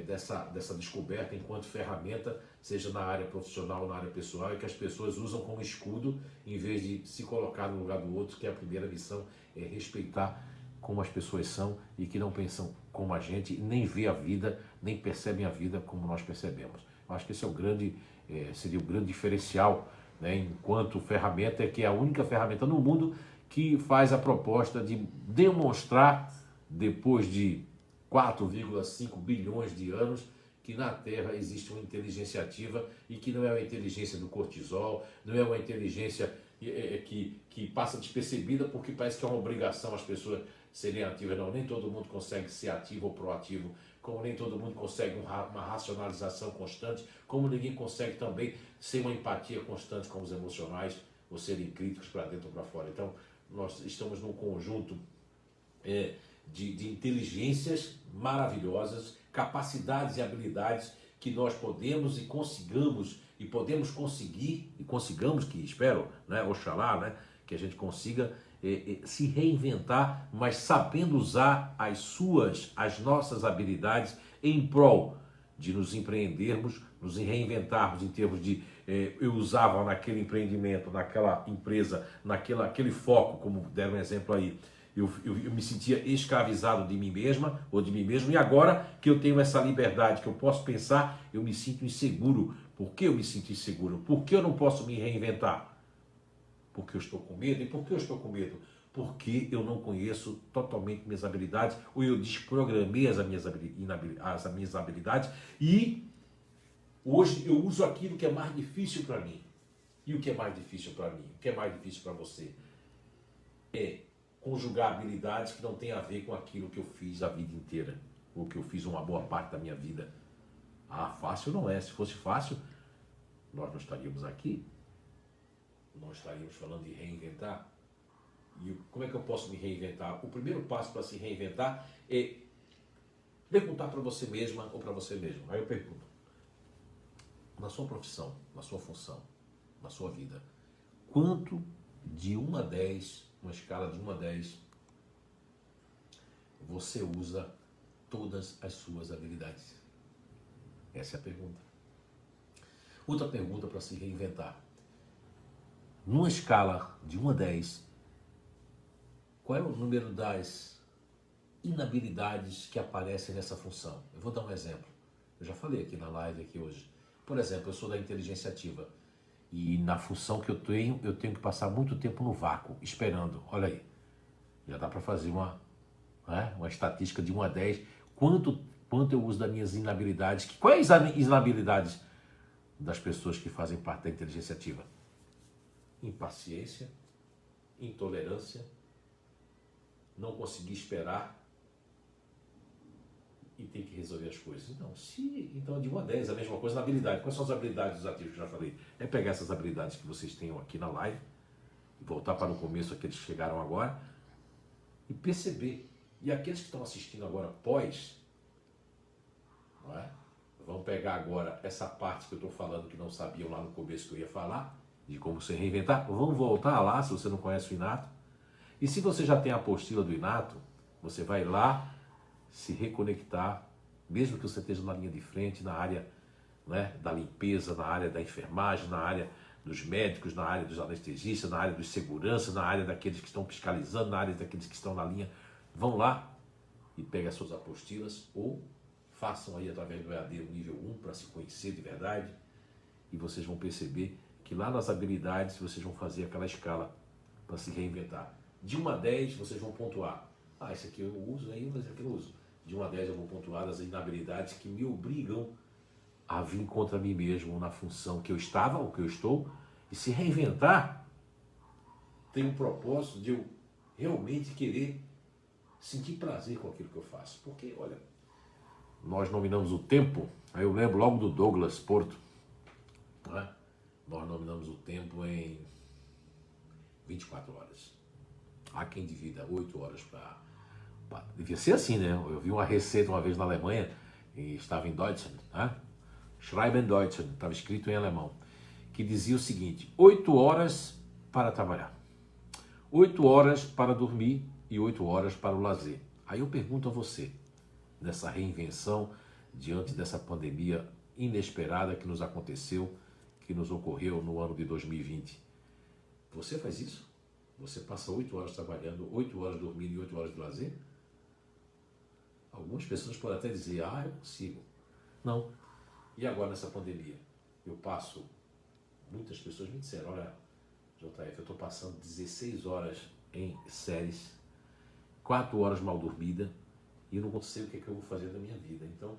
dessa descoberta enquanto ferramenta, seja na área profissional ou na área pessoal, e que as pessoas usam como escudo, em vez de se colocar no lugar do outro, que é a primeira lição, é respeitar como as pessoas são e que não pensam como a gente, nem vê a vida, nem percebem a vida como nós percebemos. Eu acho que esse seria o grande diferencial, né, enquanto ferramenta, que é a única ferramenta no mundo que faz a proposta de demonstrar, depois de 4,5 bilhões de anos, que na Terra existe uma inteligência ativa e que não é uma inteligência do cortisol, não é uma inteligência que passa despercebida porque parece que é uma obrigação as pessoas serem ativas. Não, nem todo mundo consegue ser ativo ou proativo, como nem todo mundo consegue uma racionalização constante, como ninguém consegue também ser uma empatia constante com os emocionais ou serem críticos para dentro ou para fora. Então, nós estamos num conjunto de inteligências maravilhosas, capacidades e habilidades que nós podemos e consigamos, e podemos conseguir, e consigamos, que espero, né, oxalá, né, que a gente consiga se reinventar, mas sabendo usar as nossas habilidades em prol de nos empreendermos, nos reinventarmos em termos de eu usava naquele empreendimento, naquela empresa, aquele foco, como deram um exemplo aí, eu me sentia escravizado de mim mesma ou de mim mesmo, e agora que eu tenho essa liberdade, que eu posso pensar, eu me sinto inseguro. Por que eu me sinto inseguro? Por que eu não posso me reinventar? Porque eu estou com medo. E por que eu estou com medo? Porque eu não conheço totalmente minhas habilidades, ou eu desprogramei as minhas habilidades, e hoje eu uso aquilo que é mais difícil para mim. E o que é mais difícil para mim? O que é mais difícil para você? É conjugar habilidades que não tem a ver com aquilo que eu fiz a vida inteira, ou que eu fiz uma boa parte da minha vida. Fácil não é. Se fosse fácil, nós não estaríamos aqui. Nós estaríamos falando de reinventar. E como é que eu posso me reinventar? O primeiro passo para se reinventar é perguntar para você mesma ou para você mesmo. Aí eu pergunto, na sua profissão, na sua função, na sua vida, quanto de 1 a 10, uma escala de 1 a 10, você usa todas as suas habilidades? Essa é a pergunta. Outra pergunta para se reinventar. Numa escala de 1 a 10, qual é o número das inabilidades que aparecem nessa função? Eu vou dar um exemplo. Eu já falei aqui na live aqui hoje. Por exemplo, eu sou da inteligência ativa. E na função que eu tenho que passar muito tempo no vácuo, esperando. Olha aí, já dá para fazer uma estatística de 1 a 10. Quanto eu uso das minhas inabilidades? Quais as inabilidades das pessoas que fazem parte da inteligência ativa? Impaciência, intolerância, não conseguir esperar e tem que resolver as coisas. Então de 1 a 10, a mesma coisa na habilidade. Quais são as habilidades dos ativos que eu já falei? É pegar essas habilidades que vocês tenham aqui na live, voltar para o começo, aqueles que chegaram agora, e perceber. E aqueles que estão assistindo agora pós, não é? Vão pegar agora essa parte que eu estou falando, que não sabiam lá no começo que eu ia falar, de como se reinventar, vão voltar lá, se você não conhece o Inato. E se você já tem a apostila do Inato, você vai lá se reconectar, mesmo que você esteja na linha de frente, na área, né, da limpeza, na área da enfermagem, na área dos médicos, na área dos anestesistas, na área dos seguranças, na área daqueles que estão fiscalizando, na área daqueles que estão na linha. Vão lá e peguem as suas apostilas, ou façam aí através do EAD o nível 1 para se conhecer de verdade, e vocês vão perceber que lá nas habilidades vocês vão fazer aquela escala para se reinventar. De 1 a 10 vocês vão pontuar. Esse aqui eu uso, mas esse aqui eu não uso. De 1 a 10 eu vou pontuar as inabilidades que me obrigam a vir contra mim mesmo na função que eu estava, ou que eu estou, e se reinventar tem um propósito de eu realmente querer sentir prazer com aquilo que eu faço. Porque, olha, nós nominamos o tempo, aí eu lembro logo do Douglas Porto, né? Nós nominamos o tempo em 24 horas. Há quem divida 8 horas para... Devia ser assim, né? Eu vi uma receita uma vez na Alemanha e estava em Deutschland, né? Schreiben Deutschland, estava escrito em alemão, que dizia o seguinte: 8 horas para trabalhar, 8 horas para dormir e 8 horas para o lazer. Aí eu pergunto a você, nessa reinvenção, diante dessa pandemia inesperada que nos aconteceu, que nos ocorreu no ano de 2020, você faz isso? Você passa 8 horas trabalhando, 8 horas dormindo e 8 horas de lazer? Algumas pessoas podem até dizer, eu consigo. Não. E agora nessa pandemia? Eu passo, muitas pessoas me disseram, olha, JF, eu estou passando 16 horas em séries, 4 horas mal dormida, e eu não sei o que eu vou fazer da minha vida. Então,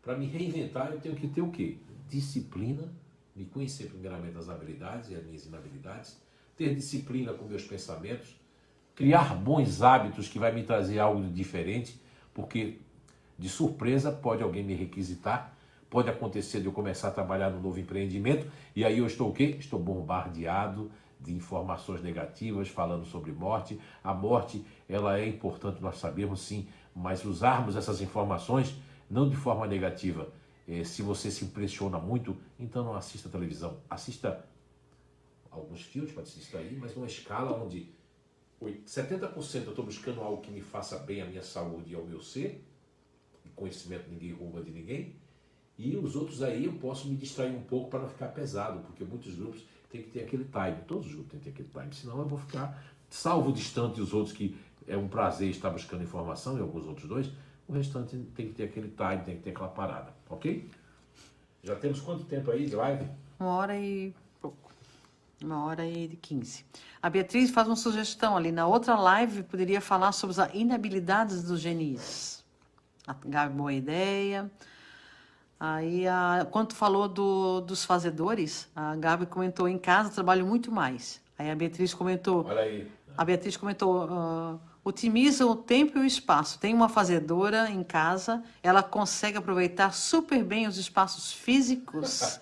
para me reinventar, eu tenho que ter o quê? Disciplina, me conhecer primeiramente as habilidades e as minhas inabilidades, ter disciplina com meus pensamentos, criar bons hábitos que vai me trazer algo de diferente, porque de surpresa pode alguém me requisitar, pode acontecer de eu começar a trabalhar no novo empreendimento e aí eu estou o quê? Estou bombardeado de informações negativas falando sobre morte. A morte, ela é importante, nós sabemos sim, mas usarmos essas informações não de forma negativa. Se você se impressiona muito, então não assista televisão. Assista alguns filmes, pode assistir aí, mas numa escala onde 70% eu estou buscando algo que me faça bem à minha saúde e ao meu ser, e conhecimento ninguém rouba de ninguém, e os outros aí eu posso me distrair um pouco para não ficar pesado, porque muitos grupos têm que ter aquele time, todos os grupos têm que ter aquele time, senão eu vou ficar salvo distante dos outros, que é um prazer estar buscando informação, e alguns outros dois, o restante tem que ter aquele time, tem que ter aquela parada, ok? Já temos quanto tempo aí de live? 1h e pouco. 1h15. A Beatriz faz uma sugestão ali. Na outra live, poderia falar sobre as inabilidades dos genis. A Gabi, boa ideia. Aí, quando tu falou dos fazedores, a Gabi comentou, em casa trabalho muito mais. Aí a Beatriz comentou... Olha aí. A Beatriz comentou, otimiza o tempo e o espaço. Tem uma fazedora em casa, ela consegue aproveitar super bem os espaços físicos.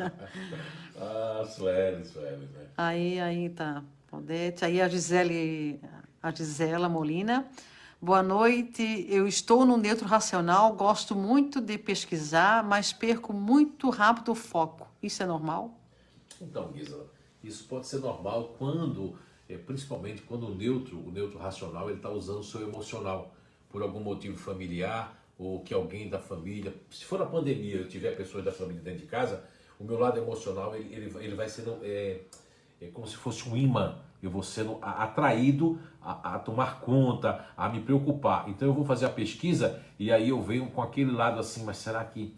Sueli, né? Aí tá, Odete. Aí a Gisela Molina. Boa noite, eu estou no neutro racional, gosto muito de pesquisar, mas perco muito rápido o foco. Isso é normal? Então, Gisela, isso pode ser normal quando, principalmente quando o neutro racional, ele está usando o seu emocional, por algum motivo familiar, ou que alguém da família, se for a pandemia, eu tiver pessoas da família dentro de casa, o meu lado emocional, ele vai sendo como se fosse um imã. Eu vou sendo atraído a tomar conta, a me preocupar. Então eu vou fazer a pesquisa e aí eu venho com aquele lado assim, mas será que...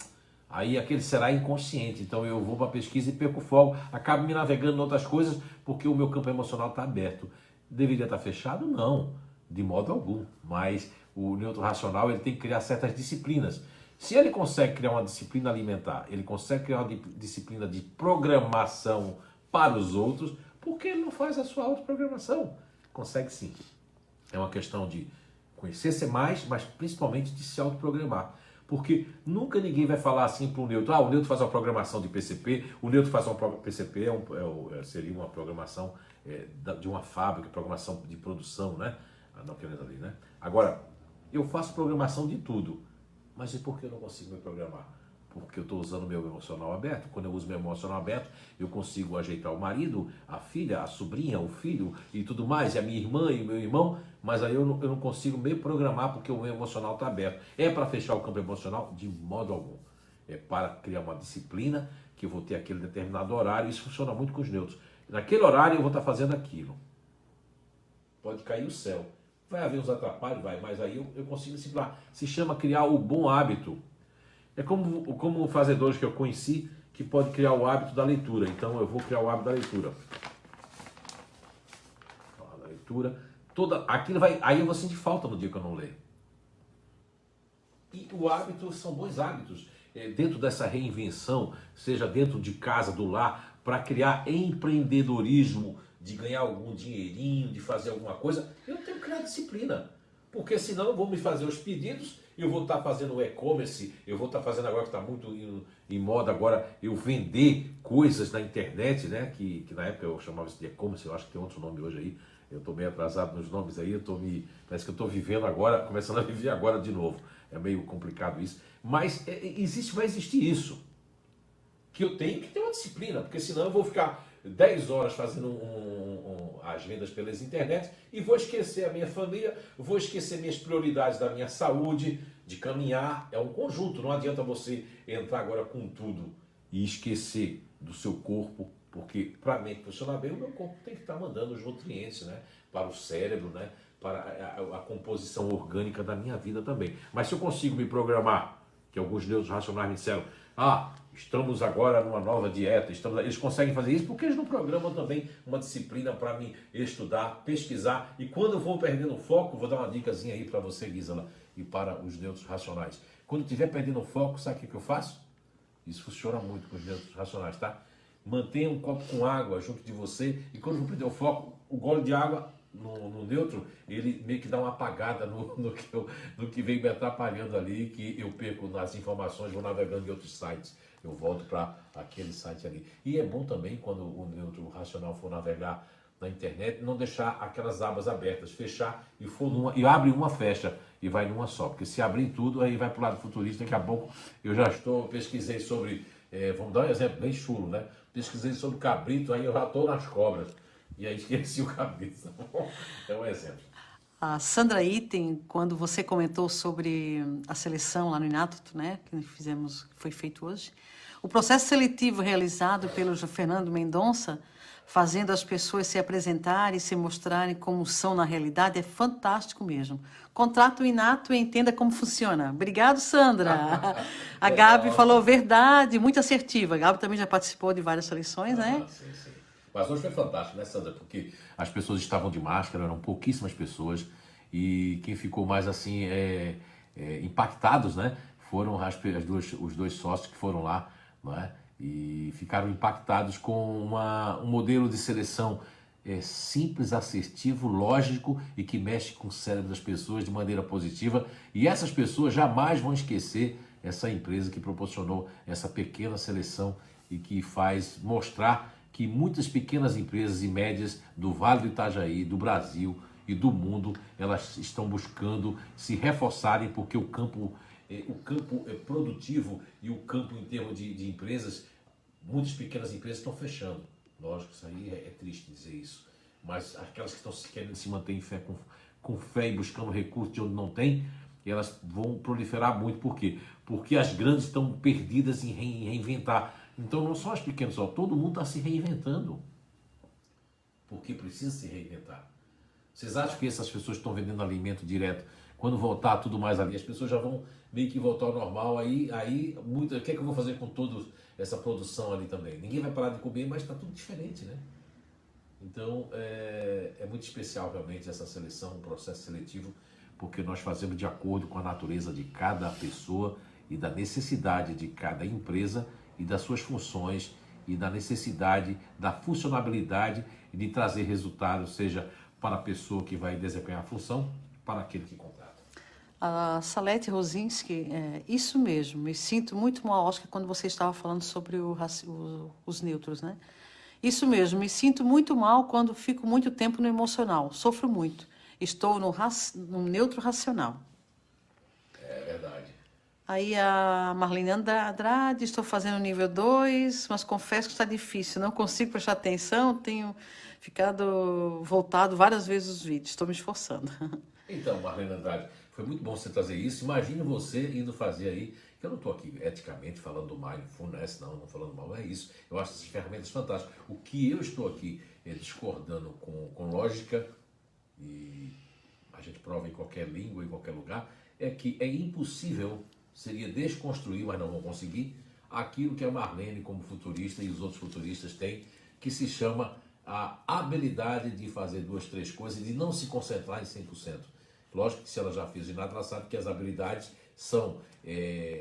Aí aquele será inconsciente. Então eu vou para a pesquisa e perco o foco, acabo me navegando em outras coisas porque o meu campo emocional está aberto. Deveria estar fechado? Não, de modo algum. Mas o neutro racional, ele tem que criar certas disciplinas. Se ele consegue criar uma disciplina alimentar, ele consegue criar uma disciplina de programação para os outros, por que ele não faz a sua autoprogramação? Consegue sim. É uma questão de conhecer-se mais, mas principalmente de se autoprogramar. Porque nunca ninguém vai falar assim para o neutro, o neutro faz uma programação de PCP, o neutro faz uma PCP, seria uma programação de uma fábrica, programação de produção, né? Ali, né? Agora, eu faço programação de tudo, mas e por que eu não consigo me programar? Porque eu estou usando o meu emocional aberto. Quando eu uso meu emocional aberto, eu consigo ajeitar o marido, a filha, a sobrinha, o filho e tudo mais, e a minha irmã e o meu irmão, mas aí eu não consigo me programar porque o meu emocional está aberto. É para fechar o campo emocional? De modo algum. É para criar uma disciplina, que eu vou ter aquele determinado horário. Isso funciona muito com os neutros. Naquele horário eu vou estar fazendo aquilo. Pode cair o céu. Vai haver uns atrapalhos, mas aí eu consigo disciplinar. Se chama criar o bom hábito. É como fazedores que eu conheci que pode criar o hábito da leitura. Então eu vou criar o hábito da leitura. A leitura, aquilo vai, aí eu vou sentir falta no dia que eu não ler. E o hábito são bons hábitos. Dentro dessa reinvenção, seja dentro de casa, do lar, para criar empreendedorismo, de ganhar algum dinheirinho, de fazer alguma coisa, eu tenho que criar disciplina. Porque senão eu vou me fazer os pedidos, eu vou estar fazendo o e-commerce, eu vou estar fazendo agora que está muito em moda agora, eu vender coisas na internet, né? Que na época eu chamava isso de e-commerce, eu acho que tem outro nome hoje aí. Eu estou meio atrasado nos nomes aí, parece que eu estou vivendo agora, começando a viver agora de novo. É meio complicado isso. Mas vai existir isso. Que eu tenho que ter uma disciplina, porque senão eu vou ficar 10 horas fazendo as vendas pelas internet e vou esquecer a minha família, vou esquecer minhas prioridades da minha saúde, de caminhar. É um conjunto, não adianta você entrar agora com tudo e esquecer do seu corpo, porque para mim funcionar bem, o meu corpo tem que estar mandando os nutrientes, né, para o cérebro, né, para a composição orgânica da minha vida também. Mas se eu consigo me programar, que alguns neutros racionais me disseram, estamos agora numa nova dieta, eles conseguem fazer isso porque eles não programam também uma disciplina para me estudar, pesquisar, e quando eu vou perdendo o foco, vou dar uma dicasinha aí para você, Gisela, e para os neutros racionais. Quando eu estiver perdendo o foco, sabe o que eu faço? Isso funciona muito com os neutros racionais, tá? Mantenha um copo com água junto de você, e quando eu vou perder o foco, o gole de água no neutro, ele meio que dá uma apagada no que vem me atrapalhando ali, que eu perco nas informações, vou navegando em outros sites. Eu volto para aquele site ali. E é bom também, quando o neutro racional for navegar na internet, não deixar aquelas abas abertas, fechar e for e abre uma, fecha e vai numa só. Porque se abrir tudo, aí vai para o lado futurista, daqui a pouco eu já pesquisei sobre, vamos dar um exemplo bem chulo, né? Pesquisei sobre cabrito, aí eu já estou nas cobras. E aí esqueci o cabrito. É um exemplo. A Sandra Itten, quando você comentou sobre a seleção lá no Inátuto, né, que foi feito hoje, o processo seletivo realizado pelo Fernando Mendonça, fazendo as pessoas se apresentarem e se mostrarem como são na realidade, é fantástico mesmo. Contrato o Inato e entenda como funciona. Obrigado, Sandra. A Gabi falou verdade, muito assertiva. A Gabi também já participou de várias seleções, né? Sim, sim. Mas hoje foi fantástico, né, Sandra? Porque as pessoas estavam de máscara, eram pouquíssimas pessoas, e quem ficou mais assim impactados, né, foram os dois sócios que foram lá, não é? E ficaram impactados com um modelo de seleção simples, assertivo, lógico e que mexe com o cérebro das pessoas de maneira positiva. E essas pessoas jamais vão esquecer essa empresa que proporcionou essa pequena seleção e que faz mostrar que muitas pequenas empresas e médias do Vale do Itajaí, do Brasil e do mundo, elas estão buscando se reforçarem, porque o campo produtivo e o campo em termos de empresas, muitas pequenas empresas estão fechando. Lógico, isso aí é triste dizer isso, mas aquelas que estão querendo se manter em fé, com fé e buscando recursos de onde não tem, elas vão proliferar muito. Por quê? Porque as grandes estão perdidas em reinventar. Então não só as pequenas, todo mundo está se reinventando, porque precisa se reinventar. Vocês acham que essas pessoas estão vendendo alimento direto, quando voltar tudo mais ali, as pessoas já vão meio que voltar ao normal, o que é que eu vou fazer com toda essa produção ali também? Ninguém vai parar de comer, mas está tudo diferente, né? Então é muito especial realmente essa seleção, o processo seletivo, porque nós fazemos de acordo com a natureza de cada pessoa e da necessidade de cada empresa e das suas funções e da necessidade, da funcionabilidade e de trazer resultado, seja para a pessoa que vai desempenhar a função, para aquele que contrata. A Salete Rosinski, isso mesmo, me sinto muito mal, acho que quando você estava falando sobre os neutros, né? Isso mesmo, me sinto muito mal quando fico muito tempo no emocional, sofro muito, estou no neutro racional. É verdade. Aí a Marlene Andrade, estou fazendo nível 2, mas confesso que está difícil, não consigo prestar atenção, tenho voltado várias vezes os vídeos, estou me esforçando. Então, Marlene Andrade, foi muito bom você trazer isso. Imagine você indo fazer aí, que eu não estou aqui eticamente falando do mindfulness, não falando mal, não é isso. Eu acho essas ferramentas fantásticas. O que eu estou aqui discordando com lógica, e a gente prova em qualquer língua, em qualquer lugar, é que é impossível, seria desconstruir, mas não vão conseguir, aquilo que a Marlene como futurista e os outros futuristas têm, que se chama a habilidade de fazer 2, 3 coisas e de não se concentrar em 100%. Lógico que se ela já fez ginástica, ela sabe que as habilidades são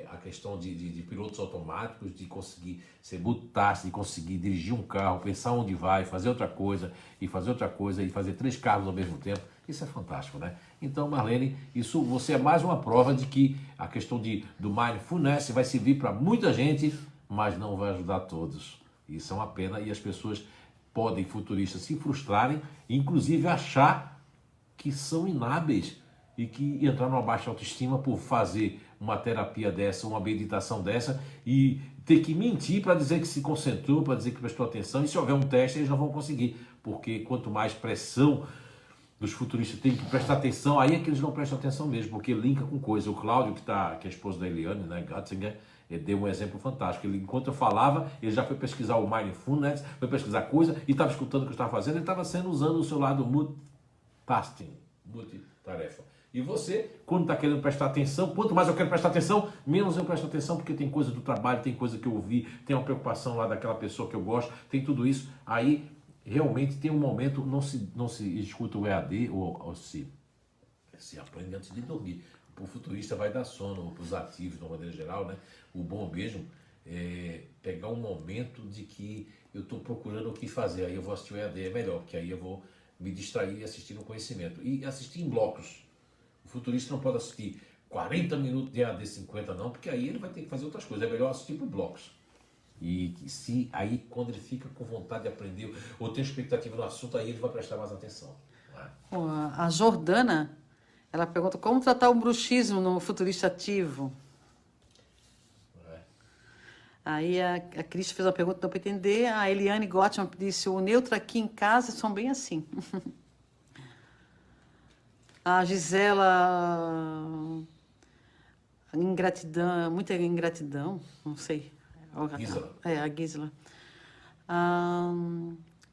a questão de pilotos automáticos, de conseguir ser multitask, de conseguir dirigir um carro, pensar onde vai, fazer outra coisa, e fazer 3 carros ao mesmo tempo. Isso é fantástico, né? Então, Marlene, você é mais uma prova de que a questão do mindfulness vai servir para muita gente, mas não vai ajudar todos. Isso é uma pena, e as pessoas podem, futuristas, se frustrarem, inclusive achar que são inábeis e que entrar numa baixa autoestima por fazer uma terapia dessa, uma meditação dessa e ter que mentir para dizer que se concentrou, para dizer que prestou atenção, e se houver um teste eles não vão conseguir, porque quanto mais pressão dos futuristas tem que prestar atenção, aí é que eles não prestam atenção mesmo, porque linka com coisa. O Cláudio, que é a esposa da Eliane, né, Gatzinger, ele deu um exemplo fantástico. Ele, enquanto eu falava, ele já foi pesquisar o Mindfulness, foi pesquisar coisa e estava escutando o que eu estava fazendo, ele estava usando o seu lado multitasking, multitarefa. E você, quando está querendo prestar atenção, quanto mais eu quero prestar atenção, menos eu presto atenção, porque tem coisa do trabalho, tem coisa que eu ouvi, tem uma preocupação lá daquela pessoa que eu gosto, tem tudo isso. Aí, realmente, tem um momento, não se escuta o EAD, ou se aprende antes de dormir. O futurista vai dar sono, para os ativos, de uma maneira geral, né? O bom mesmo é pegar um momento de que eu estou procurando o que fazer, aí eu vou assistir o EAD, é melhor, porque aí eu vou me distrair assistindo o conhecimento. E assistir em blocos. O futurista não pode assistir 40 minutos de EAD 50 não, porque aí ele vai ter que fazer outras coisas. É melhor assistir por blocos. E aí quando ele fica com vontade de aprender ou tem expectativa no assunto, aí ele vai prestar mais atenção. A Jordana, ela pergunta como tratar o bruxismo no futurista ativo. Aí a Cris fez uma pergunta, não para entender. A Eliane Gottman disse, o neutro aqui em casa são bem assim. A Gisela, ingratidão, muita ingratidão, não sei. Gisela. A Gisela.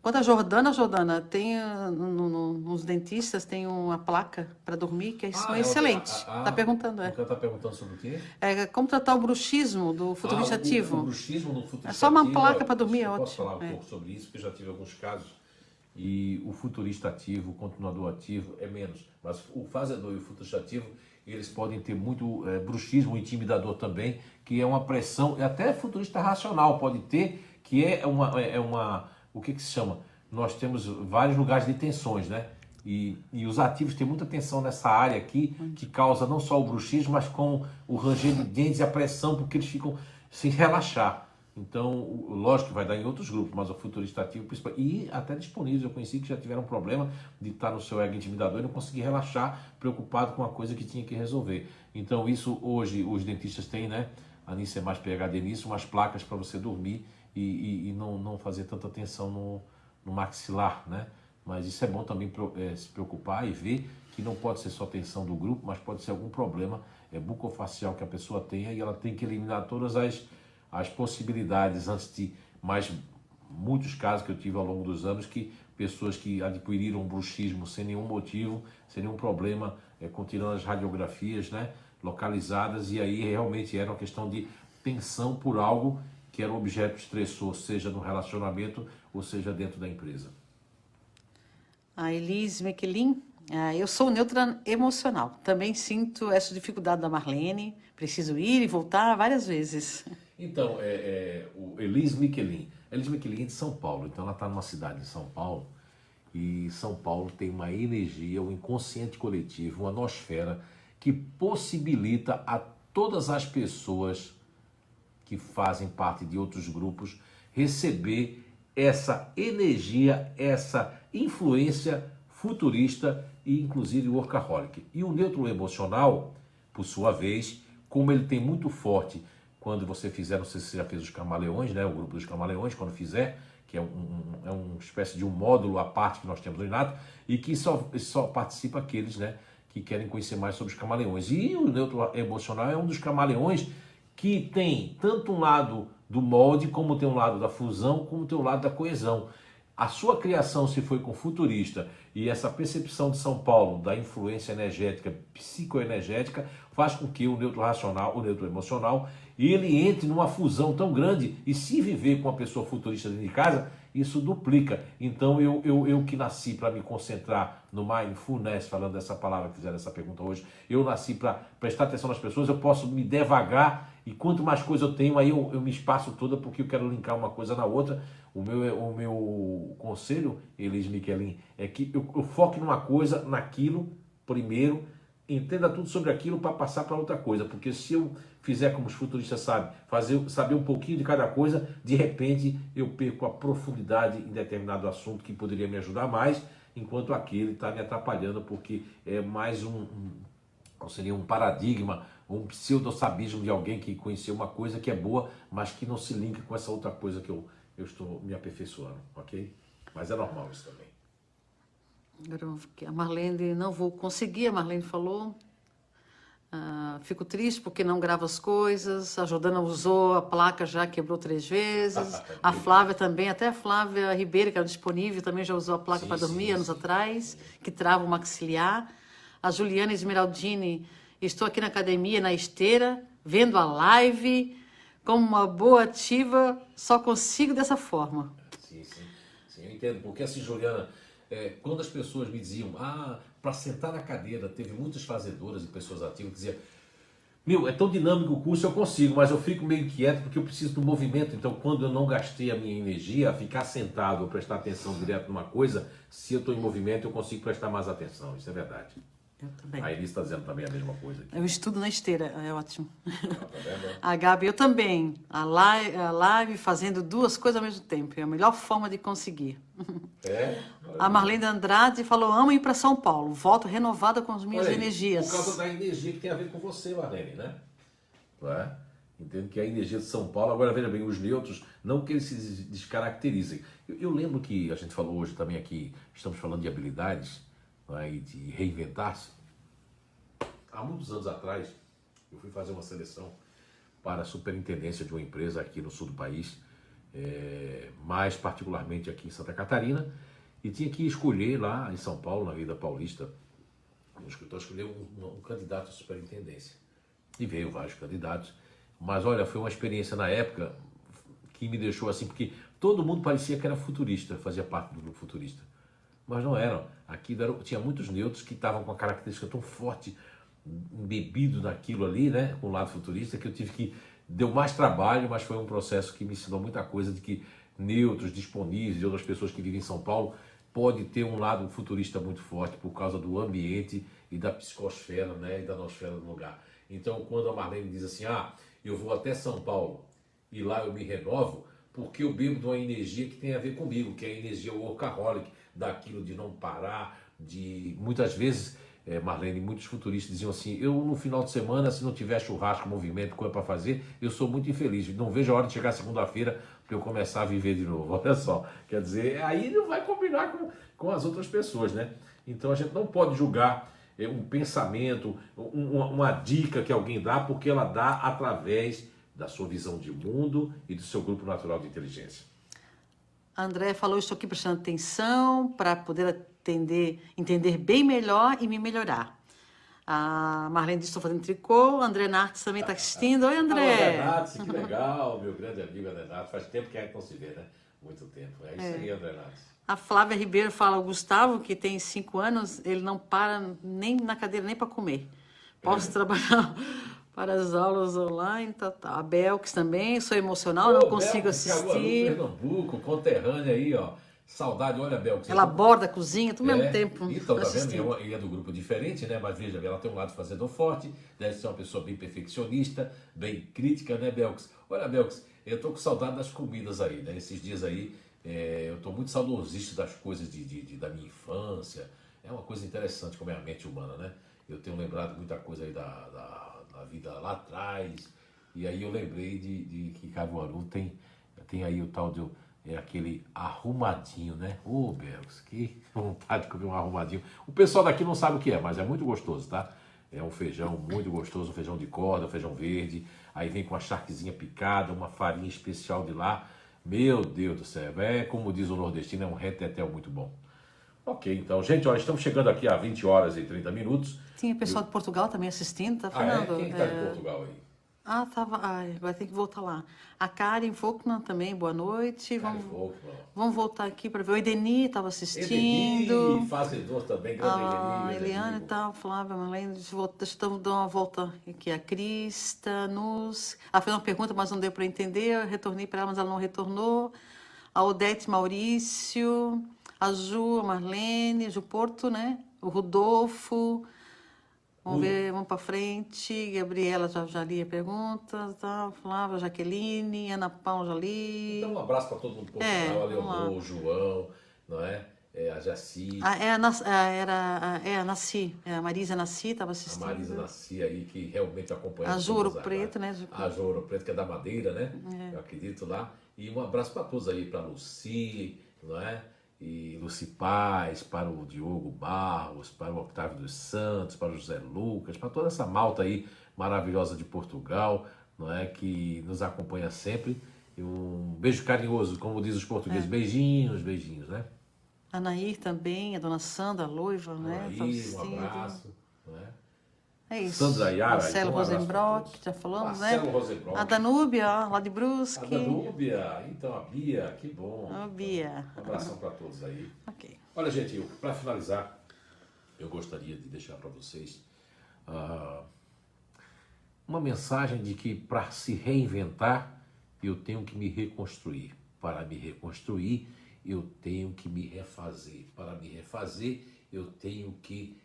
Quanto a Jordana, tem nos dentistas tem uma placa para dormir, que é excelente. Está perguntando, Ela está perguntando sobre o quê? Como tratar o bruxismo do futurista ativo. O bruxismo no futurista é só uma ativo, placa para dormir, é ótimo. Posso falar um pouco sobre isso, porque eu já tive alguns casos. E o futurista ativo, o continuador ativo é menos. Mas o fazedor e o futurista ativo, eles podem ter muito bruxismo intimidador também, que é uma pressão, e até futurista racional pode ter, que é o que se chama? Nós temos vários lugares de tensões, né? E os ativos têm muita tensão nessa área aqui, que causa não só o bruxismo, mas com o ranger de dentes e a pressão, porque eles ficam sem relaxar. Então, lógico que vai dar em outros grupos, mas o futurista ativo, e até disponíveis, eu conheci que já tiveram um problema de estar no seu ego intimidador e não conseguir relaxar, preocupado com a coisa que tinha que resolver. Então, isso hoje os dentistas têm, né? A Anice é mais PhD nisso, umas placas para você dormir e não fazer tanta tensão no maxilar, né? Mas isso é bom também se preocupar e ver que não pode ser só tensão do grupo, mas pode ser algum problema bucofacial que a pessoa tenha e ela tem que eliminar todas as possibilidades antes de muitos casos que eu tive ao longo dos anos, que pessoas que adquiriram bruxismo sem nenhum motivo, sem nenhum problema, continuando as radiografias, né, localizadas, e aí realmente era uma questão de tensão por algo que era um objeto estressor, seja no relacionamento ou seja dentro da empresa. A Elise Mequelin, eu sou neutra emocional. Também sinto essa dificuldade da Marlene, preciso ir e voltar várias vezes. Então, o Elise Mequelin. Elise Mequelin é de São Paulo, então ela está numa cidade de São Paulo, e São Paulo tem uma energia, um inconsciente coletivo, uma nosfera, que possibilita a todas as pessoas que fazem parte de outros grupos receber essa energia, essa influência futurista e inclusive workaholic. E o neutro emocional, por sua vez, como ele tem muito forte, quando você fizer, não sei se você já fez os camaleões, né, o grupo dos camaleões, quando fizer, que é uma espécie de um módulo à parte que nós temos no Inato, e que só participa aqueles, né, que querem conhecer mais sobre os camaleões. E o neutro emocional é um dos camaleões que tem tanto um lado do molde, como tem um lado da fusão, como tem um lado da coesão. A sua criação se foi com futurista e essa percepção de São Paulo da influência energética, psicoenergética, faz com que o neutro racional, o neutro emocional, ele entre numa fusão tão grande, e se viver com uma pessoa futurista dentro de casa, isso duplica. Então eu que nasci para me concentrar no Mindfulness, falando dessa palavra que fizeram essa pergunta hoje, eu nasci para prestar atenção nas pessoas, eu posso me devagar, e quanto mais coisa eu tenho, aí eu me espaço toda, porque eu quero linkar uma coisa na outra. O meu conselho, Elise Mequelin, é que eu foque numa coisa, naquilo, primeiro, entenda tudo sobre aquilo para passar para outra coisa, porque se eu fizer como os futuristas sabem, saber um pouquinho de cada coisa, de repente eu perco a profundidade em determinado assunto que poderia me ajudar mais, enquanto aquele está me atrapalhando, porque é mais seria um paradigma, um pseudo-sabismo de alguém que conheceu uma coisa que é boa, mas que não se linka com essa outra coisa que eu estou me aperfeiçoando, ok? Mas é normal isso também. A Marlene, não vou conseguir, a Marlene falou. Fico triste porque não gravo as coisas. A Jordana usou a placa, já quebrou 3 vezes. A Flávia também, até a Flávia Ribeiro, que era disponível, também já usou a placa para dormir anos atrás, que trava o maxilar. A Juliana Esmeraldini, estou aqui na academia, na esteira, vendo a live. Como uma boa ativa, só consigo dessa forma. Sim, eu entendo. Porque assim, Juliana, quando as pessoas me diziam, para sentar na cadeira, teve muitas fazedoras e pessoas ativas que diziam, meu, é tão dinâmico o curso, eu consigo, mas eu fico meio inquieto porque eu preciso do movimento. Então, quando eu não gastei a minha energia a ficar sentado ou prestar atenção direto numa coisa, se eu estou em movimento, eu consigo prestar mais atenção. Isso é verdade. Eu também. A Elis está dizendo também a mesma coisa aqui. Eu estudo na esteira, é ótimo. Tá vendo? A Gabi, eu também. A live fazendo 2 coisas ao mesmo tempo. É a melhor forma de conseguir. A Marlene Andrade falou, amo ir para São Paulo. Volto renovada com as minhas energias. Por causa da energia que tem a ver com você, Marlene, né? Entendo que a energia de São Paulo, agora veja bem, os neutros, não que eles se descaracterizem. Eu lembro que a gente falou hoje também aqui, estamos falando de habilidades, e de reinventar-se. Há muitos anos atrás, eu fui fazer uma seleção para a superintendência de uma empresa aqui no sul do país, mais particularmente aqui em Santa Catarina, e tinha que escolher lá em São Paulo, na Avenida Paulista, no escritório, escolher um candidato à superintendência. E veio vários candidatos, mas olha, foi uma experiência na época que me deixou assim, porque todo mundo parecia que era futurista, fazia parte do grupo futurista. Mas não eram. Aqui tinha muitos neutros que estavam com a característica tão forte, embebido naquilo ali, né, com o lado futurista, que eu tive que... Deu mais trabalho, mas foi um processo que me ensinou muita coisa de que neutros, disponíveis e outras pessoas que vivem em São Paulo pode ter um lado futurista muito forte por causa do ambiente e da psicosfera, né, e da nosfera do lugar. Então, quando a Marlene diz assim, eu vou até São Paulo e lá eu me renovo, porque eu bebo de uma energia que tem a ver comigo, que é a energia workaholic, daquilo de não parar, de muitas vezes, Marlene, muitos futuristas diziam assim, eu no final de semana, se não tiver churrasco, movimento, coisa para fazer, eu sou muito infeliz, não vejo a hora de chegar segunda-feira para eu começar a viver de novo. Olha só, quer dizer, aí não vai combinar com as outras pessoas, né? Então a gente não pode julgar um pensamento, uma dica que alguém dá, porque ela dá através da sua visão de mundo e do seu grupo natural de inteligência. A André falou, estou aqui prestando atenção para poder entender bem melhor e me melhorar. A Marlene disse, estou fazendo tricô. O André Nartes também está assistindo. Oi, André. André Nartes, que legal, meu grande amigo André Nartes. Faz tempo que a gente não se vê, né? Muito tempo. É isso aí, André Nartes. A Flávia Ribeiro fala, o Gustavo, que tem 5 anos, ele não para nem na cadeira, nem para comer. Posso trabalhar para as aulas online, A Belks também, sou emocional, não consigo assistir. Pernambuco, conterrânea aí, ó. Saudade, olha, Belks. Ela borda, cozinha, tudo ao mesmo tempo. Então, tá vendo? E é do grupo diferente, né? Mas veja, ela tem um lado fazedor forte, deve ser uma pessoa bem perfeccionista, bem crítica, né, Belks? Olha, Belks, eu tô com saudade das comidas aí, né? Esses dias aí, eu tô muito saudosista das coisas da minha infância. É uma coisa interessante como é a mente humana, né? Eu tenho lembrado muita coisa aí da vida lá atrás, e aí eu lembrei de que Caruaru tem aí o tal de aquele arrumadinho, né? Ô, Belks, que vontade de comer um arrumadinho. O pessoal daqui não sabe o que é, mas é muito gostoso, tá? É um feijão muito gostoso, um feijão de corda, um feijão verde, aí vem com uma charquezinha picada, uma farinha especial de lá. Meu Deus do céu, como diz o nordestino, é um retetel muito bom. Ok, então, gente, olha, estamos chegando aqui a 20 horas e 30 minutos. Tinha pessoal de Portugal também assistindo, tá, Fernando? Quem está de Portugal aí? Tava. Vai ter que voltar lá. A Karen Volkman também, boa noite. Vamos voltar aqui para ver. O Edeni estava assistindo. Edeni, fazedor também, grande Edeni. Eliane e tal, Flávia, Marlene, estamos dando uma volta aqui. A Crista, ela fez uma pergunta, mas não deu para entender. Eu retornei para ela, mas ela não retornou. A Odete Maurício, a Ju, a Marlene, a Ju Porto, né? O Rodolfo. Vamos ver, vamos para frente. Gabriela, já li a pergunta. Tá? Flávia, Jaqueline, Ana Paula, já li. Então, um abraço para todo mundo do Portugal, a Leonor, o João, não é? a Jaci. A Nasci, a Marisa Nasci estava assistindo. A Marisa Nasci aí, que realmente acompanha. A Jo Ouro Preto, né? A Jo Ouro Preto, que é da Madeira, né? Eu acredito lá. E um abraço para todos aí, para a Luci, não é? E Luci Paz, para o Diogo Barros, para o Octávio dos Santos, para o José Lucas, para toda essa malta aí maravilhosa de Portugal, não é? Que nos acompanha sempre. E um beijo carinhoso, como diz os portugueses, beijinhos, beijinhos, né? A Nair também, a dona Sandra, a Loiva, né? Nair, um abraço, não é? É isso. Sandra Yara, Marcelo então, um abraço Rosenbrock, já falamos, Marcelo né? Rosenbrock. A Danúbia, ó, lá de Brusque. A Danúbia, então a Bia, que bom. A Bia. Um abração para todos aí. Ok. Olha, gente, para finalizar, eu gostaria de deixar para vocês uma mensagem de que para se reinventar, eu tenho que me reconstruir. Para me reconstruir, eu tenho que me refazer. Para me refazer, eu tenho que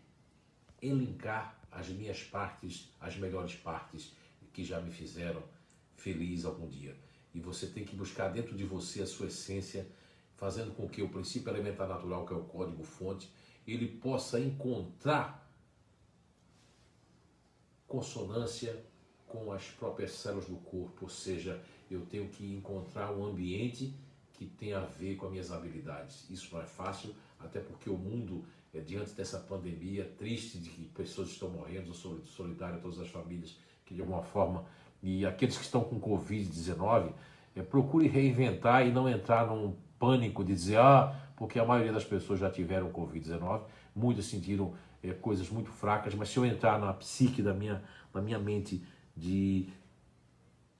elencar as minhas partes, as melhores partes que já me fizeram feliz algum dia. E você tem que buscar dentro de você a sua essência, fazendo com que o princípio elementar natural, que é o código-fonte, ele possa encontrar consonância com as próprias células do corpo. Ou seja, eu tenho que encontrar um ambiente que tem a ver com as minhas habilidades. Isso não é fácil, até porque o mundo, diante dessa pandemia triste de que pessoas estão morrendo, eu sou solidário a todas as famílias que de alguma forma, e aqueles que estão com Covid-19, procure reinventar e não entrar num pânico de dizer, porque a maioria das pessoas já tiveram Covid-19, muitos sentiram coisas muito fracas, mas se eu entrar na psique da minha mente de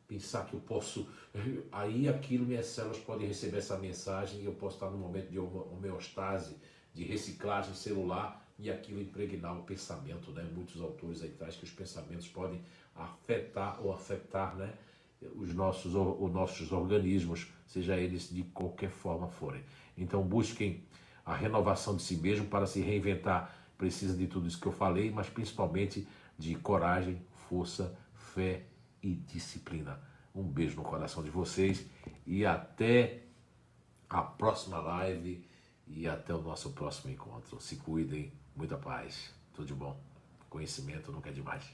pensar que eu posso, aí aquilo, minhas células podem receber essa mensagem e eu posso estar num momento de homeostase, de reciclagem celular e aquilo impregnar o pensamento, né? Muitos autores aí trazem que os pensamentos podem afetar, né? os nossos organismos, seja eles de qualquer forma forem. Então busquem a renovação de si mesmo para se reinventar. Precisa de tudo isso que eu falei, mas principalmente de coragem, força, fé e disciplina. Um beijo no coração de vocês e até a próxima live e até o nosso próximo encontro. Se cuidem, muita paz, tudo de bom. Conhecimento nunca é demais.